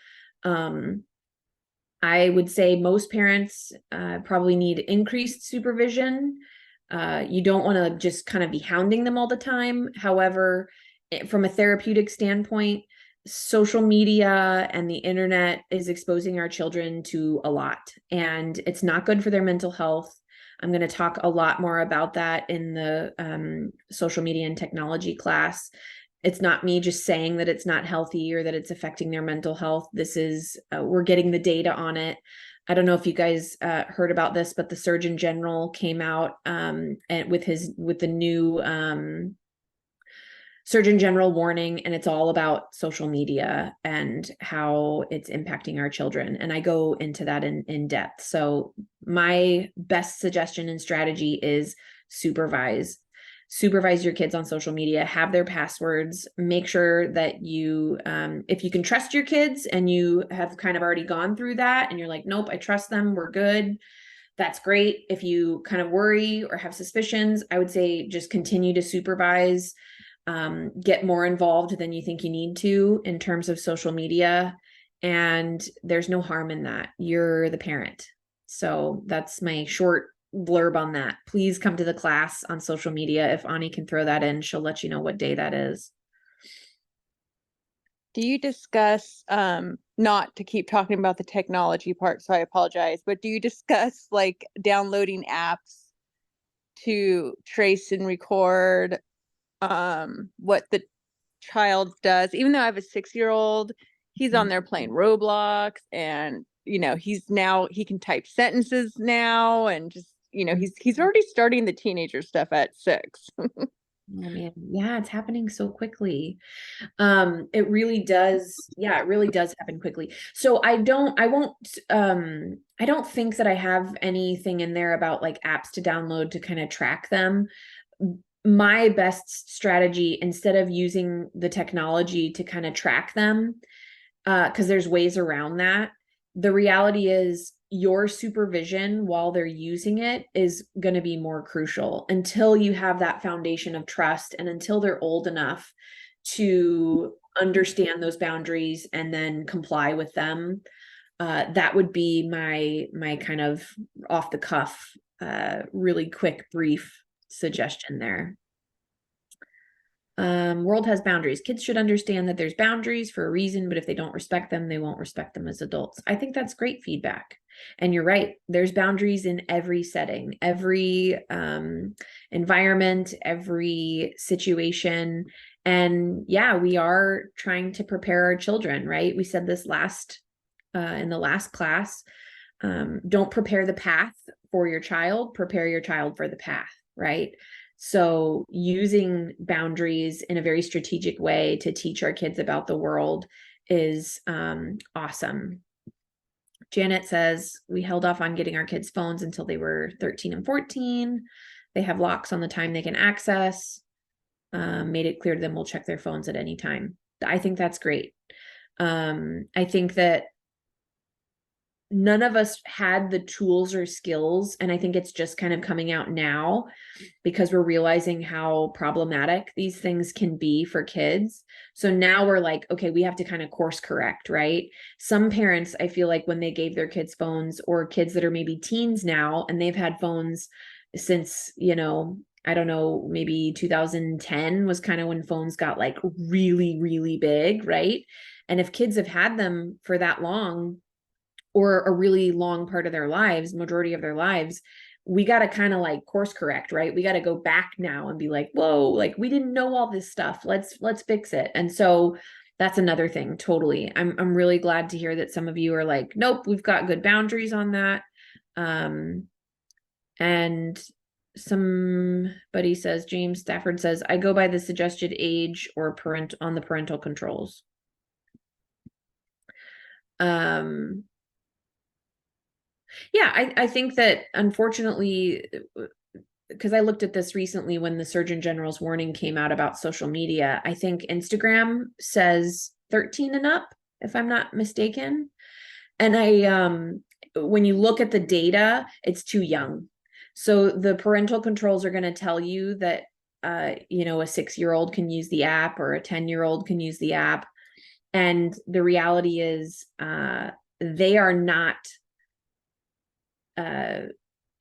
I would say most parents probably need increased supervision. You don't want to just kind of be hounding them all the time. However, from a therapeutic standpoint, social media and the internet is exposing our children to a lot, and it's not good for their mental health. I'm going to talk a lot more about that in the social media and technology class. It's not me just saying that it's not healthy or that it's affecting their mental health. This is, we're getting the data on it. I don't know if you guys heard about this, but the Surgeon General came out and with the new Surgeon General warning, and it's all about social media and how it's impacting our children. And I go into that in depth. So my best suggestion and strategy is supervise your kids on social media, have their passwords, make sure that you, if you can trust your kids and you have kind of already gone through that and you're like, nope, I trust them, we're good. That's great. If you kind of worry or have suspicions, I would say just continue to supervise, get more involved than you think you need to in terms of social media. And there's no harm in that. You're the parent. So that's my short blurb on that. Please come to the class on social media. If Ani can throw that in, she'll let you know what day that is. Do you discuss, not to keep talking about the technology part, so I apologize, but do you discuss like downloading apps to trace and record what the child does? Even though I have a 6-year-old, he's on there playing Roblox, and he can type sentences now, and just he's already starting the teenager stuff at 6. Oh man, yeah, it's happening so quickly. It really does. Yeah, it really does happen quickly. So I don't think that I have anything in there about like apps to download to kind of track them. My best strategy, instead of using the technology to kind of track them, because there's ways around that, the reality is your supervision while they're using it is going to be more crucial until you have that foundation of trust and until they're old enough to understand those boundaries and then comply with them. That would be my kind of off the cuff, really quick, brief suggestion there. World has boundaries. Kids should understand that there's boundaries for a reason, but if they don't respect them, they won't respect them as adults. I think that's great feedback. And you're right. There's boundaries in every setting, every environment, every situation. And yeah, we are trying to prepare our children, right? We said this in the last class. Don't prepare the path for your child, prepare your child for the path, right? So using boundaries in a very strategic way to teach our kids about the world is awesome. Janet says, we held off on getting our kids phones until they were 13 and 14. They have locks on the time they can access. Made it clear to them we'll check their phones at any time. I think that's great. I think that none of us had the tools or skills, and I think it's just kind of coming out now because we're realizing how problematic these things can be for kids. So now we're like, okay, we have to kind of course correct, right? Some parents, I feel like when they gave their kids phones, or kids that are maybe teens now and they've had phones since, I don't know, maybe 2010 was kind of when phones got like really, really big, right? And if kids have had them for that long, or a really long part of their lives, majority of their lives, we got to kind of like course correct, right? We got to go back now and be like, whoa, like we didn't know all this stuff. Let's fix it. And so that's another thing. Totally. I'm really glad to hear that some of you are like, nope, we've got good boundaries on that. And somebody says, James Stafford says, I go by the suggested age or on the parental controls. Yeah, I think that unfortunately, because I looked at this recently when the Surgeon General's warning came out about social media, I think Instagram says 13 and up, if I'm not mistaken. And when you look at the data, it's too young. So the parental controls are going to tell you that, a 6-year-old can use the app or a 10-year-old can use the app. And the reality is, they are not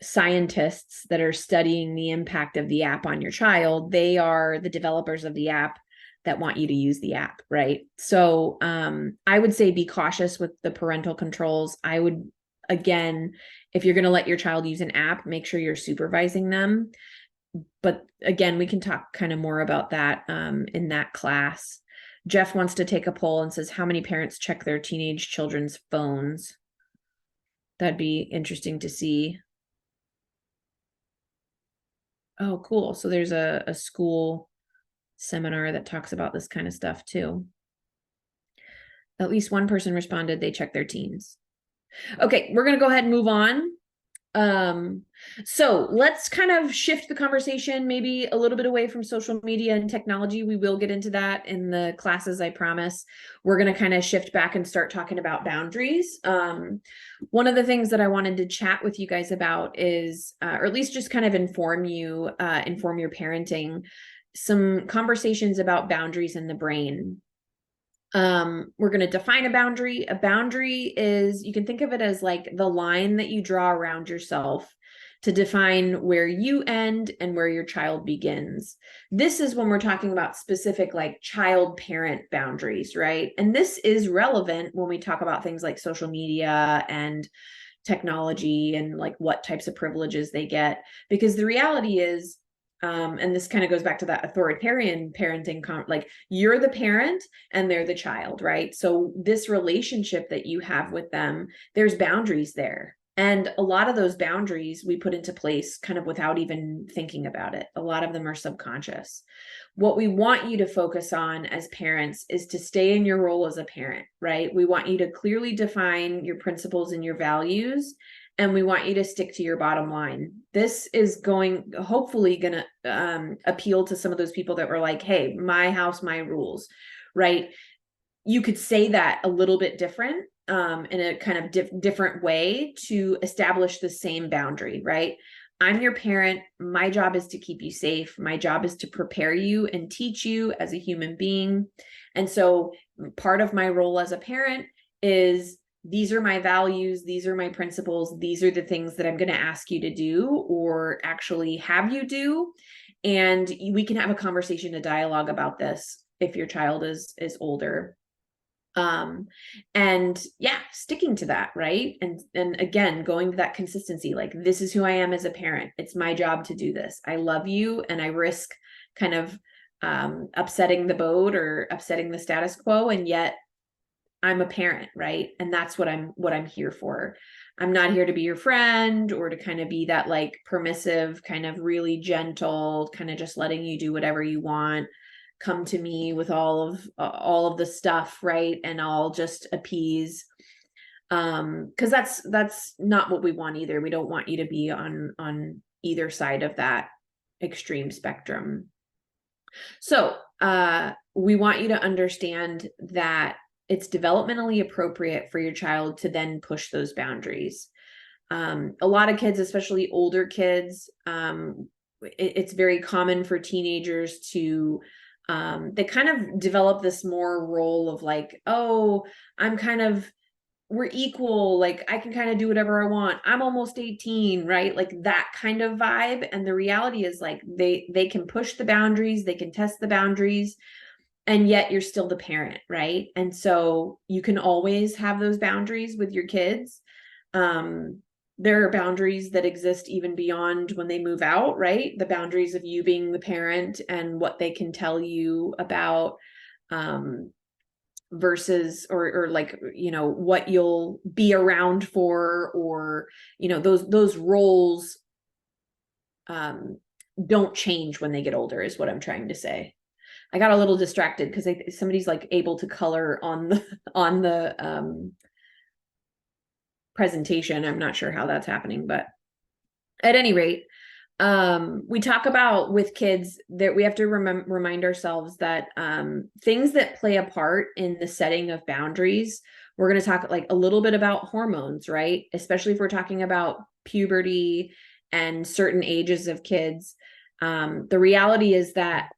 scientists that are studying the impact of the app on your child. They are the developers of the app that want you to use the app, right? So I would say be cautious with the parental controls. I would, again, if you're going to let your child use an app, make sure you're supervising them. But again, we can talk kind of more about that in that class. Jeff wants to take a poll and says, how many parents check their teenage children's phones? That'd be interesting to see. Oh, cool. So there's a school seminar that talks about this kind of stuff too. At least one person responded they check their teens. Okay, we're going to go ahead and move on. So let's kind of shift the conversation maybe a little bit away from social media and technology. We will get into that in the classes, I promise. We're going to kind of shift back and start talking about boundaries. One of the things that I wanted to chat with you guys about is, or at least just kind of inform your parenting, some conversations about boundaries in the brain. We're going to define a boundary. A boundary is, you can think of it as like the line that you draw around yourself to define where you end and where your child begins. This is when we're talking about specific like child-parent boundaries, right? And this is relevant when we talk about things like social media and technology and like what types of privileges they get, because the reality is, and this kind of goes back to that authoritarian parenting, like you're the parent and they're the child, right? So this relationship that you have with them, there's boundaries there. And a lot of those boundaries we put into place kind of without even thinking about it. A lot of them are subconscious. What we want you to focus on as parents is to stay in your role as a parent, right? We want you to clearly define your principles and your values, and we want you to stick to your bottom line. This is hopefully going to appeal to some of those people that were like, hey, my house, my rules, right? You could say that a little bit different, in a kind of different way to establish the same boundary, right? I'm your parent. My job is to keep you safe. My job is to prepare you and teach you as a human being. And so part of my role as a parent is, these are my values, these are my principles, these are the things that I'm going to ask you to do or actually have you do. And we can have a conversation, a dialogue about this if your child is older. And yeah, sticking to that, right? And again, going to that consistency, like, this is who I am as a parent. It's my job to do this. I love you, and I risk kind of upsetting the boat or upsetting the status quo, and yet I'm a parent, right? And that's what I'm here for. I'm not here to be your friend or to kind of be that like permissive, kind of really gentle, kind of just letting you do whatever you want. Come to me with all of the stuff, right? And I'll just appease. Because that's not what we want either. We don't want you to be on either side of that extreme spectrum. So we want you to understand that it's developmentally appropriate for your child to then push those boundaries. A lot of kids, especially older kids, it's very common for teenagers to they kind of develop this more role of like, oh, we're equal, like I can kind of do whatever I want, I'm almost 18, right? Like that kind of vibe. And the reality is, like, they can push the boundaries, they can test the boundaries, and yet you're still the parent, right? And so you can always have those boundaries with your kids. There are boundaries that exist even beyond when they move out, right? The boundaries of you being the parent and what they can tell you about, versus, or like, what you'll be around for, or, those roles don't change when they get older, is what I'm trying to say. I got a little distracted because somebody's like able to color on the presentation. I'm not sure how that's happening, but at any rate, we talk about with kids that we have to remind ourselves that things that play a part in the setting of boundaries, we're going to talk like a little bit about hormones, right? Especially if we're talking about puberty and certain ages of kids. The reality is that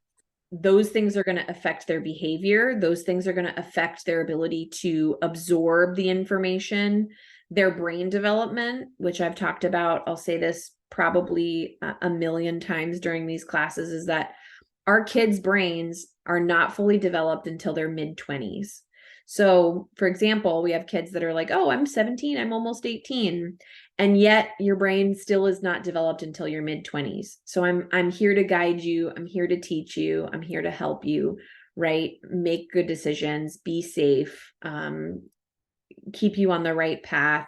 those things are going to affect their behavior. Those things are going to affect their ability to absorb the information, their brain development, which I've talked about. I'll say this probably a million times during these classes, is that our kids' brains are not fully developed until their mid-20s. So, for example, we have kids that are like, oh, I'm 17, I'm almost 18. And yet your brain still is not developed until your mid-20s. So I'm here to guide you. I'm here to teach you. I'm here to help you, right? Make good decisions, be safe, keep you on the right path,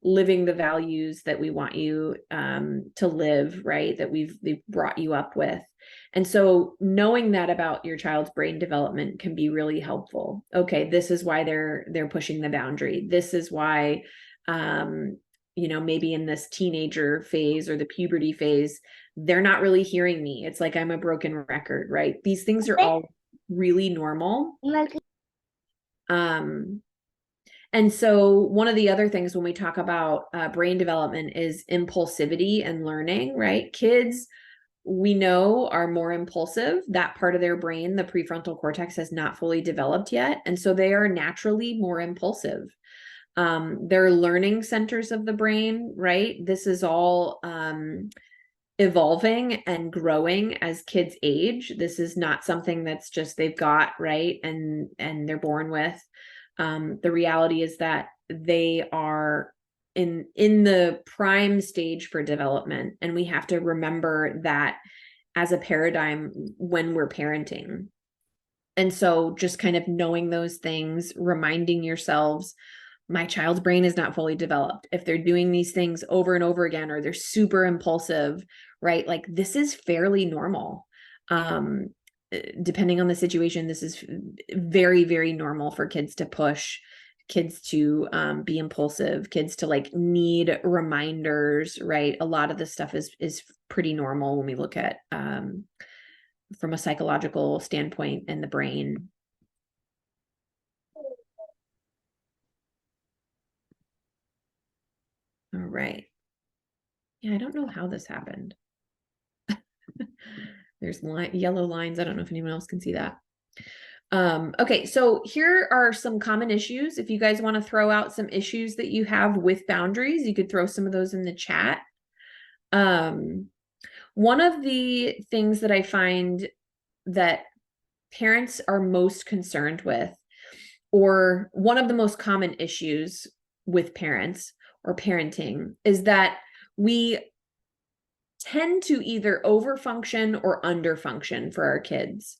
living the values that we want you to live, right? That we've brought you up with. And so knowing that about your child's brain development can be really helpful. Okay, this is why they're pushing the boundary. This is why, maybe in this teenager phase or the puberty phase, they're not really hearing me. It's like I'm a broken record, right? These things are all really normal. And so one of the other things when we talk about brain development is impulsivity and learning, right? Kids, we know, are more impulsive. That part of their brain, the prefrontal cortex, has not fully developed yet. And so they are naturally more impulsive. They're learning centers of the brain, right? This is all evolving and growing as kids age. This is not something that's just they've got, right? And they're born with. The reality is that they are in the prime stage for development. And we have to remember that as a paradigm when we're parenting. And so just kind of knowing those things, reminding yourselves, my child's brain is not fully developed. If they're doing these things over and over again, or they're super impulsive, right? Like this is fairly normal. Depending on the situation, this is very, very normal for kids to push, kids to be impulsive, kids to like need reminders, right? A lot of this stuff is pretty normal when we look at from a psychological standpoint in the brain. All right. Yeah, I don't know how this happened. There's yellow lines. I don't know if anyone else can see that. Okay, so here are some common issues. If you guys want to throw out some issues that you have with boundaries, you could throw some of those in the chat. One of the things that I find that parents are most concerned with, or one of the most common issues with parents or parenting, is that we tend to either overfunction or underfunction for our kids.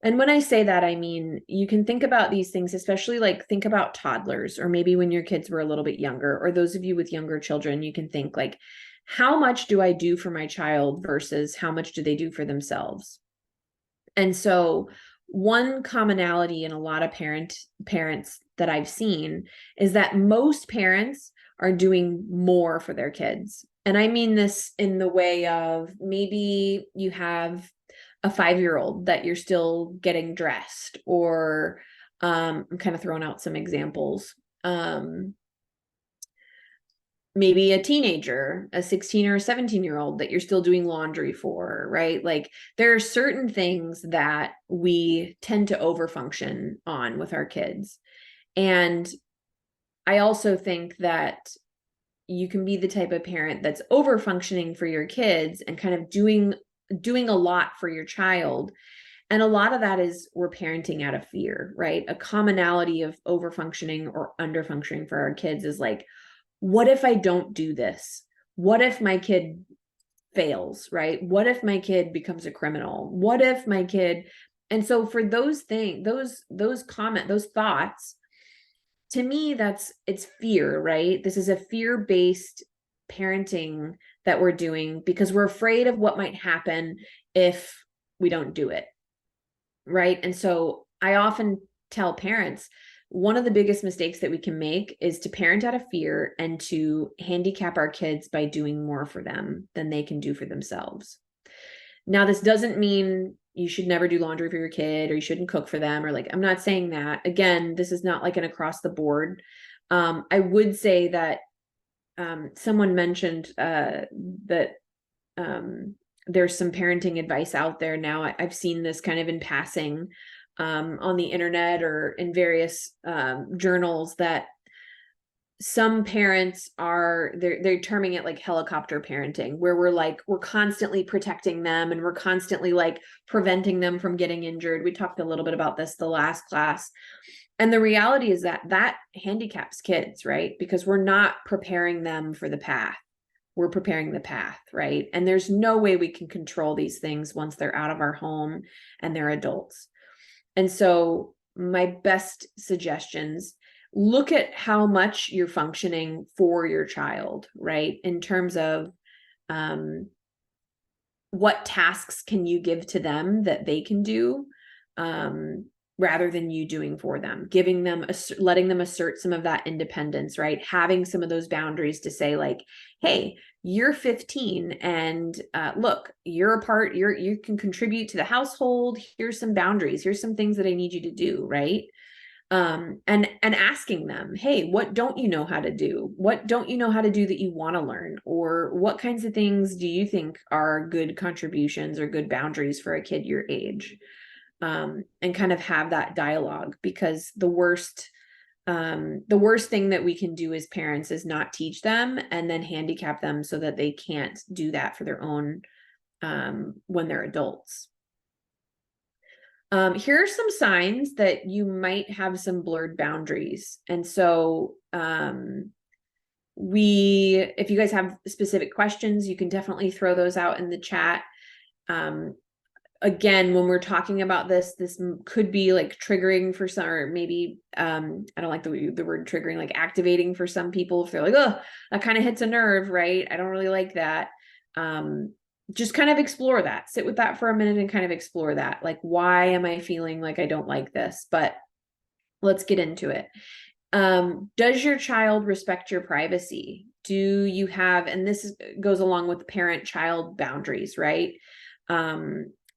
And when I say that, I mean, you can think about these things, especially like think about toddlers, or maybe when your kids were a little bit younger, or those of you with younger children, you can think like, how much do I do for my child versus how much do they do for themselves? And so one commonality in a lot of parents that I've seen is that most parents are doing more for their kids. And I mean this in the way of maybe you have a 5-year-old that you're still getting dressed, or I'm kind of throwing out some examples. Maybe a teenager, a 16 or a 17-year-old that you're still doing laundry for, right? Like there are certain things that we tend to overfunction on with our kids. And I also think that you can be the type of parent that's overfunctioning for your kids and kind of doing a lot for your child. And a lot of that is we're parenting out of fear, right? A commonality of overfunctioning or underfunctioning for our kids is like, what if I don't do this? What if my kid fails, right? What if my kid becomes a criminal? What if my kid? And so for those things, those thoughts, to me, it's fear, right? This is a fear-based parenting that we're doing because we're afraid of what might happen if we don't do it, right? And so I often tell parents, one of the biggest mistakes that we can make is to parent out of fear and to handicap our kids by doing more for them than they can do for themselves. Now, this doesn't mean you should never do laundry for your kid or you shouldn't cook for them, or like, I'm not saying that. Again, this is not like an across the board. I would say that someone mentioned that there's some parenting advice out there now. I've seen this kind of in passing on the internet or in various journals, that some parents are, they're terming it like helicopter parenting, where we're constantly protecting them and we're constantly like preventing them from getting injured. We talked a little bit about this the last class. And the reality is that that handicaps kids, right? Because we're not preparing them for the path. We're preparing the path, right? And there's no way we can control these things once they're out of our home and they're adults. And so my best suggestions, look at how much you're functioning for your child, right? In terms of what tasks can you give to them that they can do, rather than you doing for them, giving them, letting them assert some of that independence, right? Having some of those boundaries to say like, hey, you're 15 and look, you're a part, you can contribute to the household. Here's some boundaries. Here's some things that I need you to do, right? And asking them, hey, what don't you know how to do? What don't you know how to do that you want to learn? Or what kinds of things do you think are good contributions or good boundaries for a kid your age? And kind of have that dialogue, because the worst thing that we can do as parents is not teach them and then handicap them so that they can't do that for their own when they're adults. Here are some signs that you might have some blurred boundaries. And so if you guys have specific questions, you can definitely throw those out in the chat. Again, when we're talking about this could be like triggering for some, or maybe I don't like the word triggering, like activating for some people if they're like, oh, that kind of hits a nerve, right? I don't really like that. Just kind of explore that, sit with that for a minute and kind of explore that. Like, why am I feeling like I don't like this? But let's get into it. Does your child respect your privacy? Do you have, and this goes along with parent-child boundaries, right?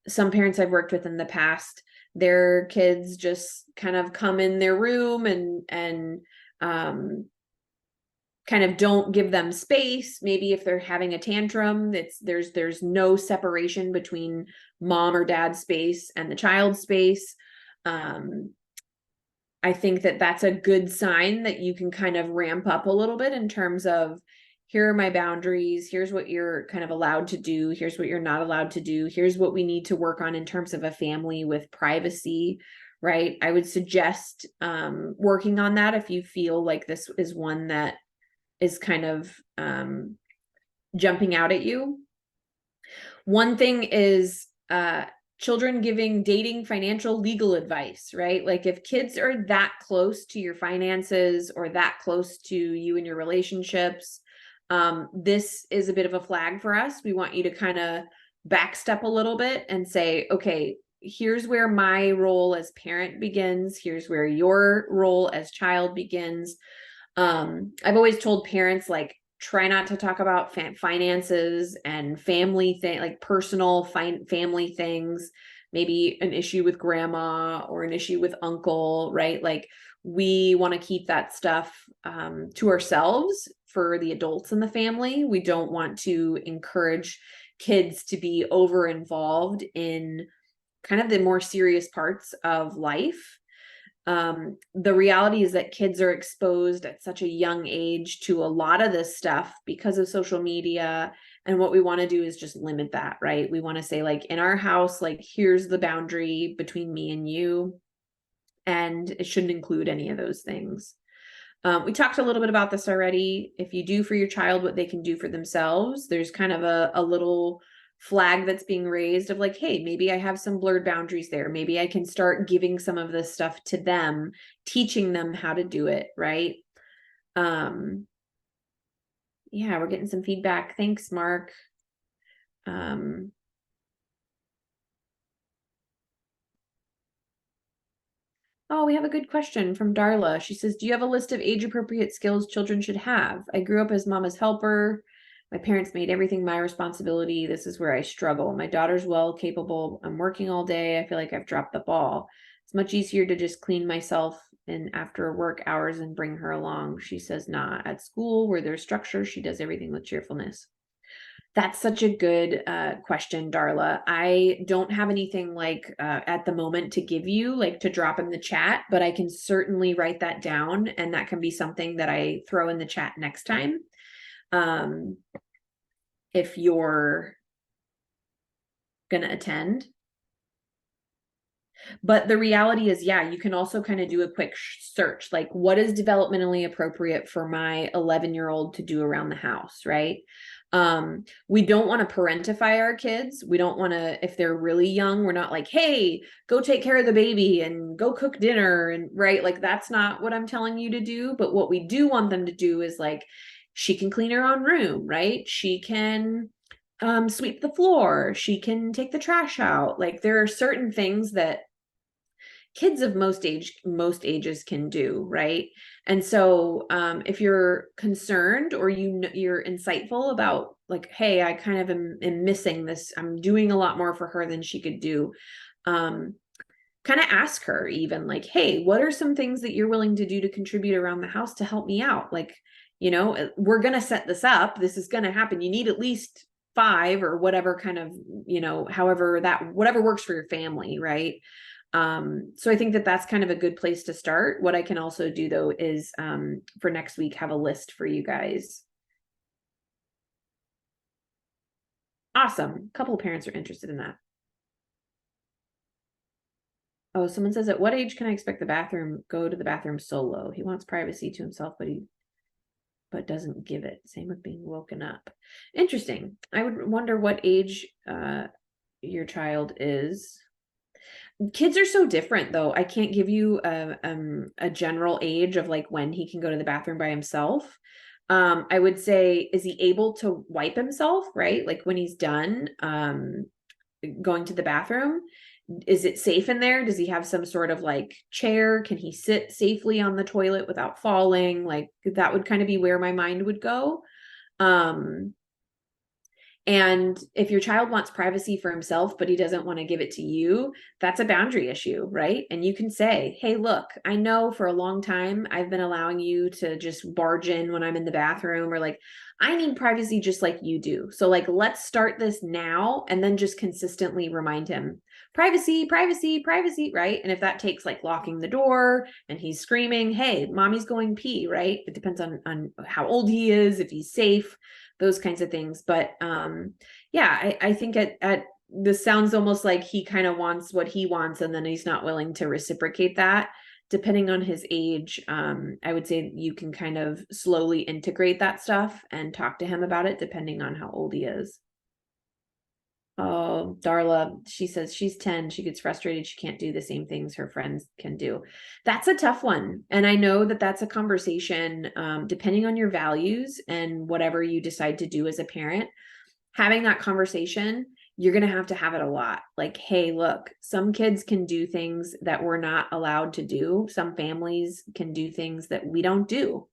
Some parents I've worked with in the past, their kids just kind of come in their room and kind of don't give them space. Maybe if they're having a tantrum, there's no separation between mom or dad's space and the child's space. I think that that's a good sign that you can kind of ramp up a little bit in terms of, here are my boundaries. Here's what you're kind of allowed to do. Here's what you're not allowed to do. Here's what we need to work on in terms of a family with privacy, right? I would suggest working on that if you feel like this is one that is kind of jumping out at you. One thing is children giving dating, financial, legal advice, right? Like if kids are that close to your finances or that close to you and your relationships, this is a bit of a flag for us. We want you to kind of backstep a little bit and say, okay, here's where my role as parent begins. Here's where your role as child begins. I've always told parents, like, try not to talk about finances and family like personal family things, maybe an issue with grandma or an issue with uncle, right? Like we want to keep that stuff to ourselves for the adults in the family. We don't want to encourage kids to be over involved in kind of the more serious parts of life. The reality is that kids are exposed at such a young age to a lot of this stuff because of social media. And what we want to do is just limit that, right? We want to say, like, in our house, like, here's the boundary between me and you. And it shouldn't include any of those things. We talked a little bit about this already. If you do for your child what they can do for themselves, there's kind of a little flag that's being raised of like, hey, maybe I have some blurred boundaries there. Maybe I can start giving some of this stuff to them, teaching them how to do it, right? Yeah, we're getting some feedback. Thanks, Mark. Oh, we have a good question from Darla. She says, do you have a list of age-appropriate skills children should have? I grew up as mama's helper. My parents made everything my responsibility. This is where I struggle. My daughter's well capable. I'm working all day. I feel like I've dropped the ball. It's much easier to just clean myself in after work hours and bring her along. She says, nah. At school, where there's structure, she does everything with cheerfulness. That's such a good question, Darla. I don't have anything like at the moment to give you, like to drop in the chat, but I can certainly write that down, and that can be something that I throw in the chat next time. If you're going to attend. But the reality is, yeah, you can also kind of do a quick search, like what is developmentally appropriate for my 11-year-old to do around the house, right? We don't want to parentify our kids. We don't want to, if they're really young, we're not like, hey, go take care of the baby and go cook dinner, and right, like that's not what I'm telling you to do. But what we do want them to do is like, she can clean her own room, right? She can sweep the floor, she can take the trash out. Like there are certain things that kids of most ages can do, right? And so if you're concerned, or you're insightful about like, hey, I kind of am missing this, I'm doing a lot more for her than she could do, kind of ask her even like, hey, what are some things that you're willing to do to contribute around the house to help me out? Like, you know, we're going to set this up, this is going to happen, you need at least 5 or whatever kind of, you know, however that, whatever works for your family, right? So I think that that's kind of a good place to start. What I can also do though is for next week, have a list for you guys. Awesome. A couple of parents are interested in that. Oh, someone says, at what age can I expect go to the bathroom solo? He wants privacy to himself, but doesn't give it. Same with being woken up. Interesting. I would wonder what age your child is. Kids are so different though. I can't give you a general age of like when he can go to the bathroom by himself. I would say, is he able to wipe himself, right? Like when he's done going to the bathroom, is it safe in there? Does he have some sort of like chair? Can he sit safely on the toilet without falling? Like that would kind of be where my mind would go. And if your child wants privacy for himself, but he doesn't want to give it to you, that's a boundary issue, right? And you can say, hey, look, I know for a long time I've been allowing you to just barge in when I'm in the bathroom, or like, I need privacy just like you do. So like, let's start this now, and then just consistently remind him, privacy, privacy, privacy, right? And if that takes like locking the door and he's screaming, hey, mommy's going pee, right? It depends on how old he is, if he's safe, those kinds of things. But yeah, I think at this sounds almost like he kind of wants what he wants, and then he's not willing to reciprocate that. Depending on his age, I would say you can kind of slowly integrate that stuff and talk to him about it, depending on how old he is. Oh, Darla, she says she's 10. She gets frustrated. She can't do the same things her friends can do. That's a tough one. And I know that that's a conversation, depending on your values and whatever you decide to do as a parent, having that conversation, you're going to have it a lot. Like, hey, look, some kids can do things that we're not allowed to do. Some families can do things that we don't do.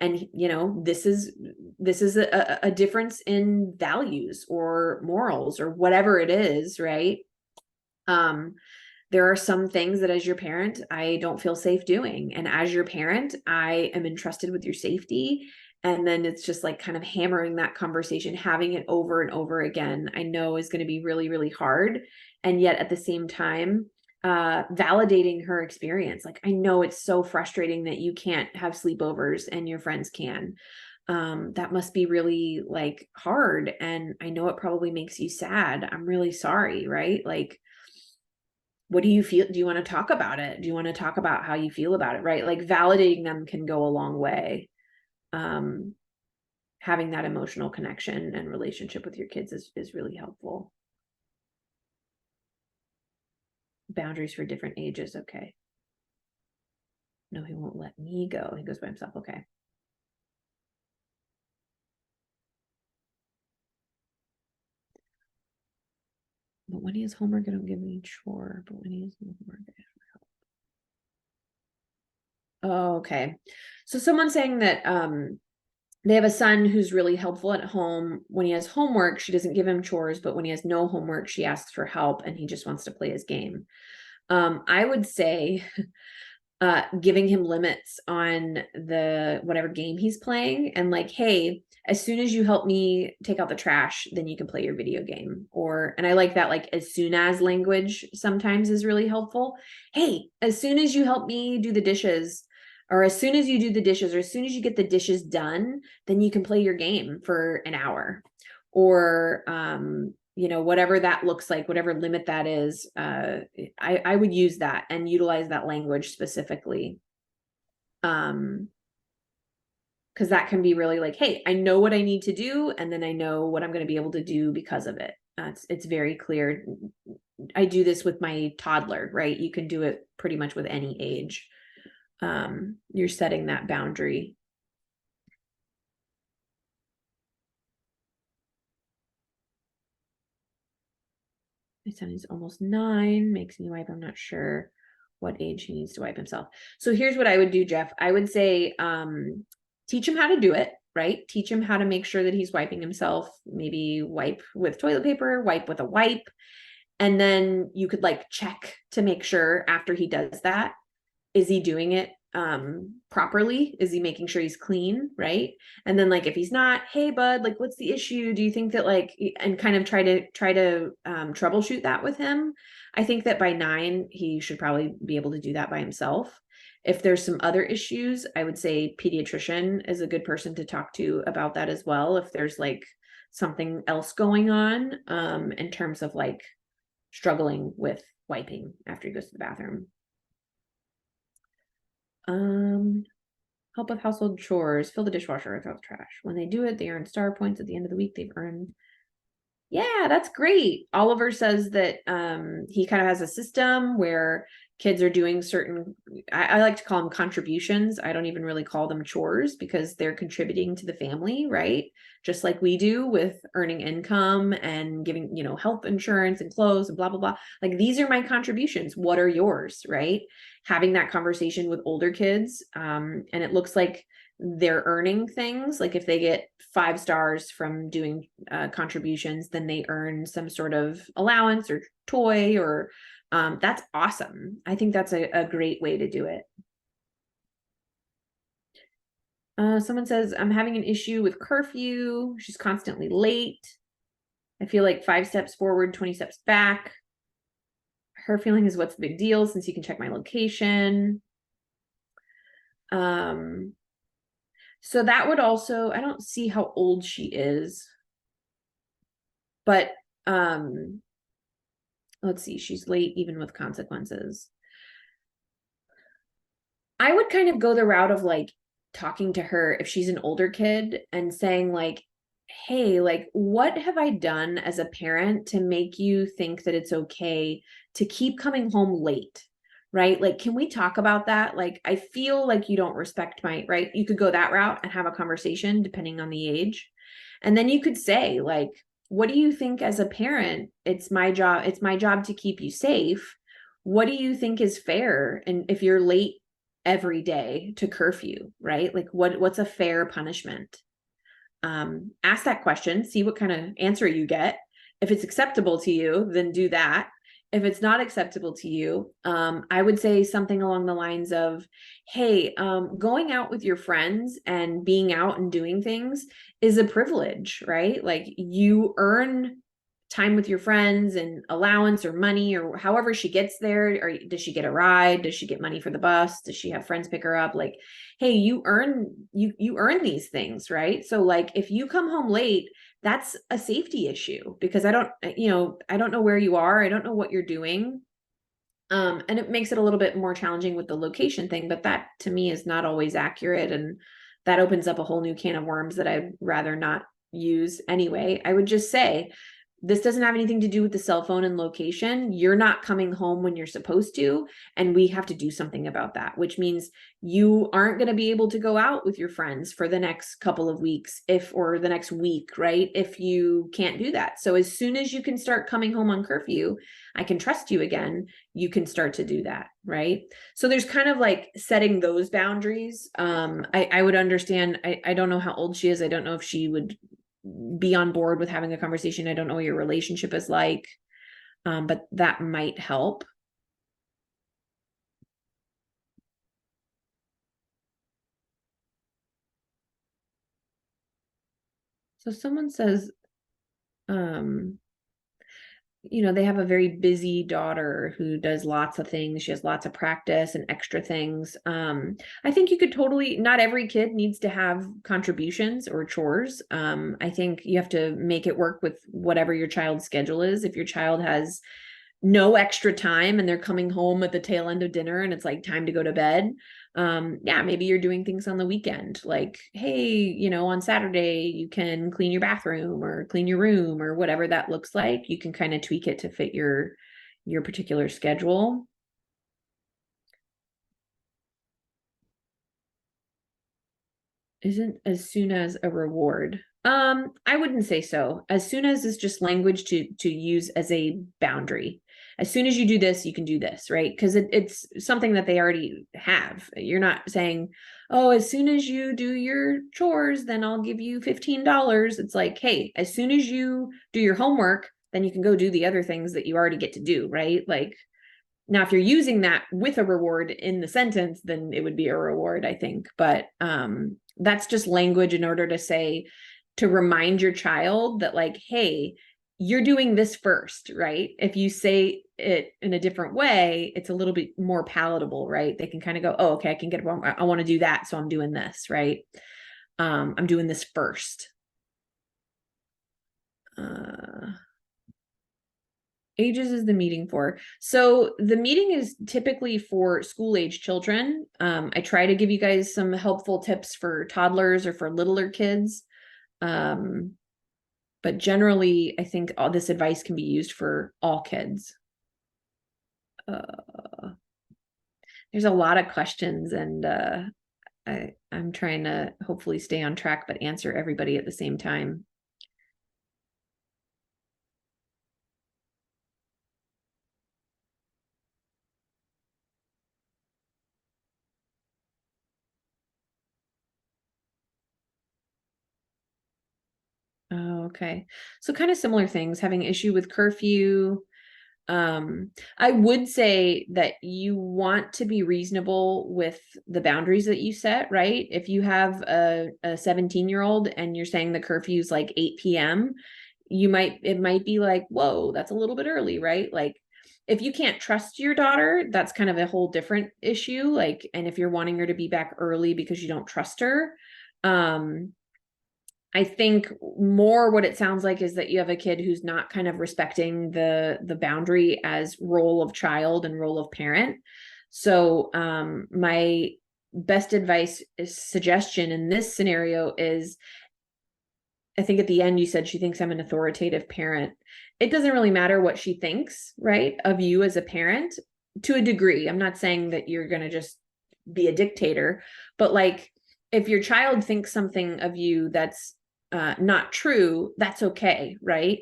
And you know, this is a difference in values or morals or whatever it is, right? There are some things that as your parent I don't feel safe doing, and as your parent I am entrusted with your safety. And then it's just like kind of hammering that conversation, having it over and over again, I know is going to be really, really hard. And yet at the same time, validating her experience. Like, I know it's so frustrating that you can't have sleepovers and your friends can. That must be really like hard. And I know it probably makes you sad. I'm really sorry, right? Like, what do you feel? Do you want to talk about it? Do you want to talk about how you feel about it? Right? Like validating them can go a long way. Having that emotional connection and relationship with your kids is really helpful. Boundaries for different ages. Okay. No, he won't let me go. He goes by himself. Okay. But when he has homework, I don't give any chore. But when he has no homework, I have help. Oh, okay. So someone's saying that they have a son who's really helpful at home. When he has homework, she doesn't give him chores, but when he has no homework, she asks for help and he just wants to play his game. I would say giving him limits on the whatever game he's playing, and like, hey, as soon as you help me take out the trash, then you can play your video game. Or, and I like that, like, as soon as language sometimes is really helpful. Hey, as soon as you help me do the dishes, or as soon as you do the dishes, or as soon as you get the dishes done, then you can play your game for an hour. Or you know, whatever that looks like, whatever limit that is, I would use that and utilize that language specifically. Because that can be really like, hey, I know what I need to do, and then I know what I'm going to be able to do because of it. It's very clear. I do this with my toddler, right? You can do it pretty much with any age. You're setting that boundary. My son is almost 9, makes me wipe. I'm not sure what age he needs to wipe himself. So here's what I would do, Jeff. I would say, teach him how to do it, right? Teach him how to make sure that he's wiping himself, maybe wipe with toilet paper, wipe with a wipe. And then you could like check to make sure after he does that, is he doing it properly? Is he making sure he's clean, right? And then like if he's not, hey bud, like what's the issue? Do you think that like, and kind of try to troubleshoot that with him. I think that by 9 he should probably be able to do that by himself. If there's some other issues, I would say pediatrician is a good person to talk to about that as well, if there's like something else going on in terms of like struggling with wiping after he goes to the bathroom. Help with household chores, fill the dishwasher or throw the trash. When they do it, they earn star points at the end of the week. They've earned. Yeah, that's great. Oliver says that he kind of has a system where kids are doing certain, I like to call them contributions. I don't even really call them chores because they're contributing to the family, right? Just like we do with earning income and giving, you know, health insurance and clothes and blah, blah, blah. Like, these are my contributions. What are yours, right? Having that conversation with older kids. And it looks like they're earning things. Like if they get 5 stars from doing contributions, then they earn some sort of allowance or toy, or that's awesome. I think that's a great way to do it. Someone says, I'm having an issue with curfew. She's constantly late. I feel like 5 steps forward, 20 steps back. Her feeling is, what's the big deal since you can check my location? So that would also, I don't see how old she is, but let's see, she's late even with consequences. I would kind of go the route of like talking to her if she's an older kid and saying like, hey, like, what have I done as a parent to make you think that it's okay to keep coming home late? Right? Like, can we talk about that? Like, I feel like you don't respect my, right? You could go that route and have a conversation depending on the age. And then you could say, like, what do you think as a parent? It's my job to keep you safe. What do you think is fair? And if you're late every day to curfew, right? Like, what's a fair punishment? Ask that question, see what kind of answer you get. If it's acceptable to you, then do that. If it's not acceptable to you, I would say something along the lines of, hey, going out with your friends and being out and doing things is a privilege, right? Like, you earn time with your friends and allowance or money or however she gets there. Or does she get a ride? Does she get money for the bus? Does she have friends pick her up? Like, hey, you earn these things, right? So like, if you come home late, that's a safety issue, because I don't know where you are. I don't know what you're doing. And it makes it a little bit more challenging with the location thing, but that to me is not always accurate. And that opens up a whole new can of worms that I'd rather not use anyway. I would just say, this doesn't have anything to do with the cell phone and location. You're not coming home when you're supposed to, and we have to do something about that, which means you aren't going to be able to go out with your friends for the next couple of weeks or the next week, right? If you can't do that. So as soon as you can start coming home on curfew, I can trust you again, you can start to do that, right? So there's kind of like setting those boundaries. I would understand. I don't know how old she is. I don't know if she would be on board with having a conversation. I don't know what your relationship is like, but that might help. So someone says, they have a very busy daughter who does lots of things. She has lots of practice and extra things. I think you could not every kid needs to have contributions or chores. I think you have to make it work with whatever your child's schedule is. If your child has no extra time and they're coming home at the tail end of dinner and it's like time to go to bed, maybe you're doing things on the weekend, like, hey, on Saturday you can clean your bathroom or clean your room or whatever that looks like. You can kind of tweak it to fit your particular schedule. Isn't as soon as a reward. I wouldn't say so. As soon as is just language to use as a boundary. As soon as you do this, you can do this, right? Because it's something that they already have. You're not saying, oh, as soon as you do your chores, then I'll give you $15. It's like, hey, as soon as you do your homework, then you can go do the other things that you already get to do, right? Like, now, if you're using that with a reward in the sentence, then it would be a reward, I think. But that's just language in order to remind your child that, like, hey, you're doing this first, right? If you say it in a different way, it's a little bit more palatable, right? They can kind of go, oh, okay, I want to do that, so I'm doing this, right? I'm doing this first. Ages is the meeting for? So the meeting is typically for school age children. I try to give you guys some helpful tips for toddlers or for littler kids. But generally, I think all this advice can be used for all kids. There's a lot of questions, and I'm trying to hopefully stay on track, but answer everybody at the same time. Oh, okay. So kind of similar things, having issue with curfew. I would say that you want to be reasonable with the boundaries that you set, right? If you have a 17-year-old and you're saying the curfew is like 8 p.m., it might be like, whoa, that's a little bit early, right? Like, if you can't trust your daughter, that's kind of a whole different issue. Like, and if you're wanting her to be back early because you don't trust her, I think more what it sounds like is that you have a kid who's not kind of respecting the boundary as role of child and role of parent. So my best suggestion in this scenario is, I think at the end you said she thinks I'm an authoritative parent. It doesn't really matter what she thinks, right, of you as a parent, to a degree. I'm not saying that you're going to just be a dictator, but like, if your child thinks something of you that's not true, that's okay, right?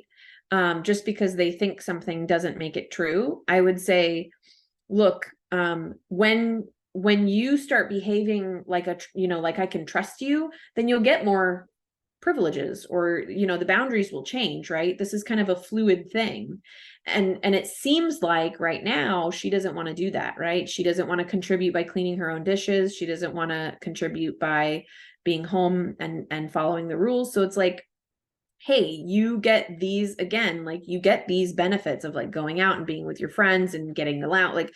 Just because they think something doesn't make it true. I would say, look, when you start behaving like like I can trust you, then you'll get more privileges, or the boundaries will change, right? This is kind of a fluid thing, and it seems like right now she doesn't want to do that, right? She doesn't want to contribute by cleaning her own dishes. She doesn't want to contribute by being home and following the rules. So it's like, hey, you get these, again, like, you get these benefits of like going out and being with your friends and getting allowed. Like,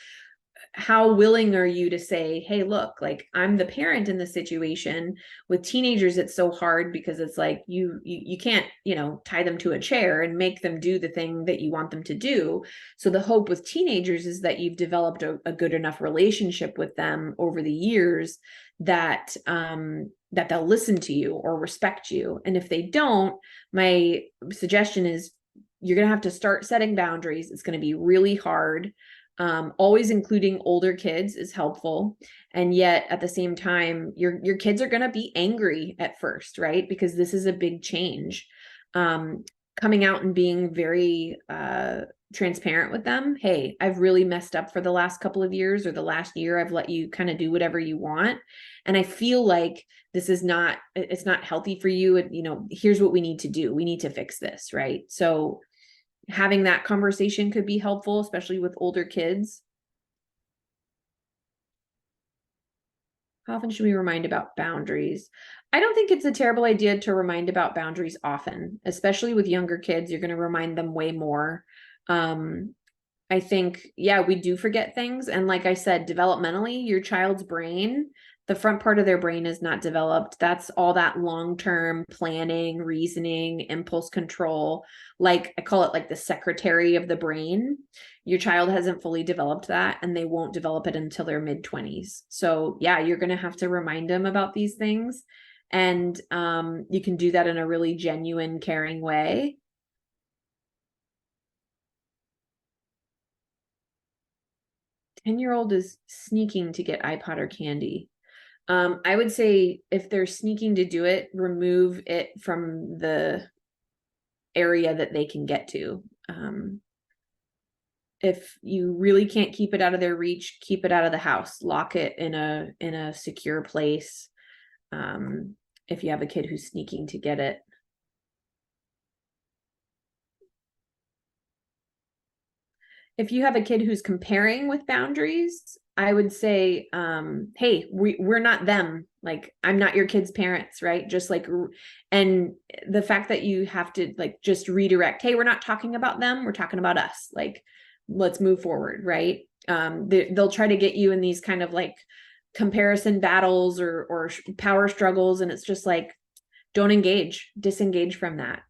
how willing are you to say, hey, look, like, I'm the parent in this situation. With teenagers, it's so hard because it's like you can't, tie them to a chair and make them do the thing that you want them to do. So the hope with teenagers is that you've developed a good enough relationship with them over the years that that they'll listen to you or respect you. And if they don't, my suggestion is you're going to have to start setting boundaries. It's going to be really hard. Always including older kids is helpful. And yet at the same time, your kids are going to be angry at first, right? Because this is a big change. Coming out and being very transparent with them. Hey, I've really messed up for the last couple of years, or the last year I've let you kind of do whatever you want. And I feel like this is not, it's not healthy for you. And, you know, here's what we need to do. We need to fix this, right? So having that conversation could be helpful, especially with older kids. How often should we remind about boundaries? I don't think it's a terrible idea to remind about boundaries often, especially with younger kids. You're going to remind them way more. I think, yeah, we do forget things. And like I said, developmentally, your child's brain, the front part of their brain is not developed. That's all that long-term planning, reasoning, impulse control. Like I call it like the secretary of the brain. Your child hasn't fully developed that, and they won't develop it until their mid-20s. So yeah, you're going to have to remind them about these things. And you can do that in a really genuine, caring way. Ten-year-old is sneaking to get iPod or candy. I would say if they're sneaking to do it, remove it from the area that they can get to. If you really can't keep it out of their reach, keep it out of the house. Lock it in a secure place. If you have a kid who's sneaking to get it. If you have a kid who's comparing with boundaries, I would say, hey, we're not them. Like, I'm not your kid's parents, right? Just like, and the fact that you have to like just redirect, hey, we're not talking about them, we're talking about us. Like, let's move forward, right? They'll try to get you in these kind of like comparison battles or power struggles, and it's just like, don't engage, disengage from that.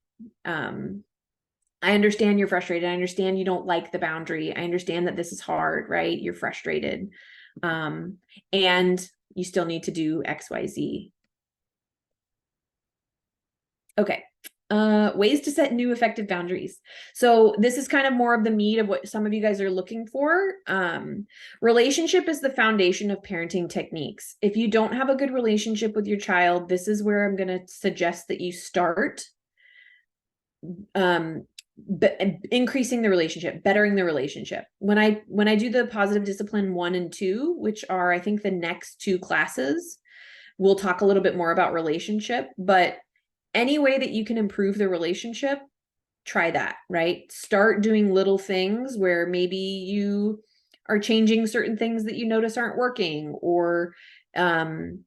I understand you're frustrated. I understand you don't like the boundary. I understand that this is hard, right? You're frustrated. And you still need to do X, Y, Z. Okay. Ways to set new effective boundaries. So this is kind of more of the meat of what some of you guys are looking for. Relationship is the foundation of parenting techniques. If you don't have a good relationship with your child, this is where I'm going to suggest that you start. But increasing the relationship, bettering the relationship. When I do the positive discipline 1 and 2, which are, I think, the next 2 classes, we'll talk a little bit more about relationship, but any way that you can improve the relationship, try that, right? Start doing little things where maybe you are changing certain things that you notice aren't working, or having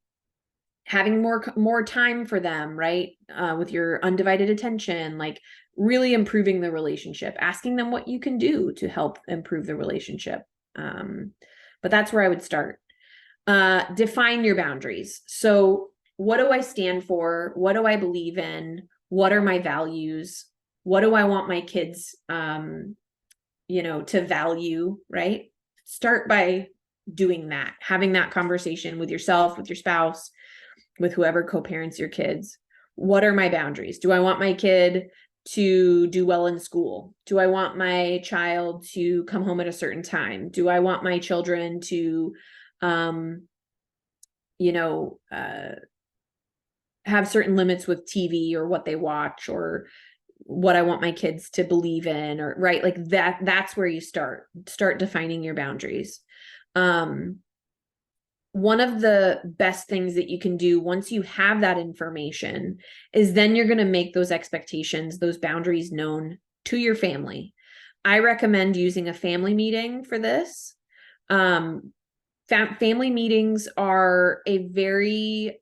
more time for them, right? With your undivided attention, like really improving the relationship, asking them what you can do to help improve the relationship. But that's where I would start. Define your boundaries. So what do I stand for? What do I believe in? What are my values? What do I want my kids, to value, right? Start by doing that, having that conversation with yourself, with your spouse, with whoever co-parents your kids. What are my boundaries? Do I want my kid to do well in school? Do I want my child to come home at a certain time? Do I want my children to, have certain limits with TV or what they watch, or what I want my kids to believe in, or right? Like that's where you start defining your boundaries. One of the best things that you can do once you have that information is then you're going to make those expectations, those boundaries known to your family. I recommend using a family meeting for this. Family meetings are a very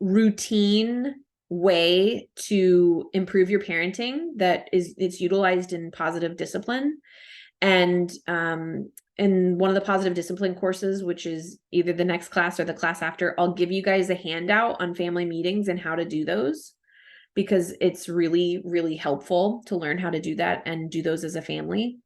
routine way to improve your parenting it's utilized in positive discipline. And in one of the positive discipline courses, which is either the next class or the class after, I'll give you guys a handout on family meetings and how to do those, because it's really, really helpful to learn how to do that and do those as a family.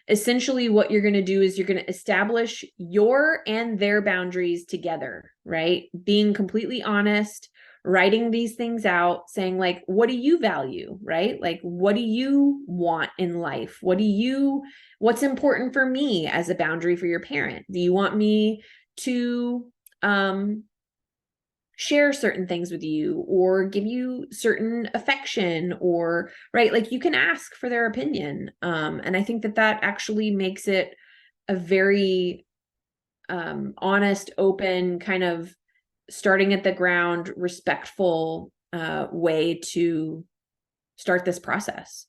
Essentially, what you're going to do is you're going to establish your and their boundaries together, right? Being completely honest, writing these things out, saying like, what do you value, right? Like, what do you want in life? What's important for me as a boundary for your parent? Do you want me to share certain things with you or give you certain affection, or right, like you can ask for their opinion. And I think that actually makes it a very honest, open, kind of starting at the ground, respectful way to start this process.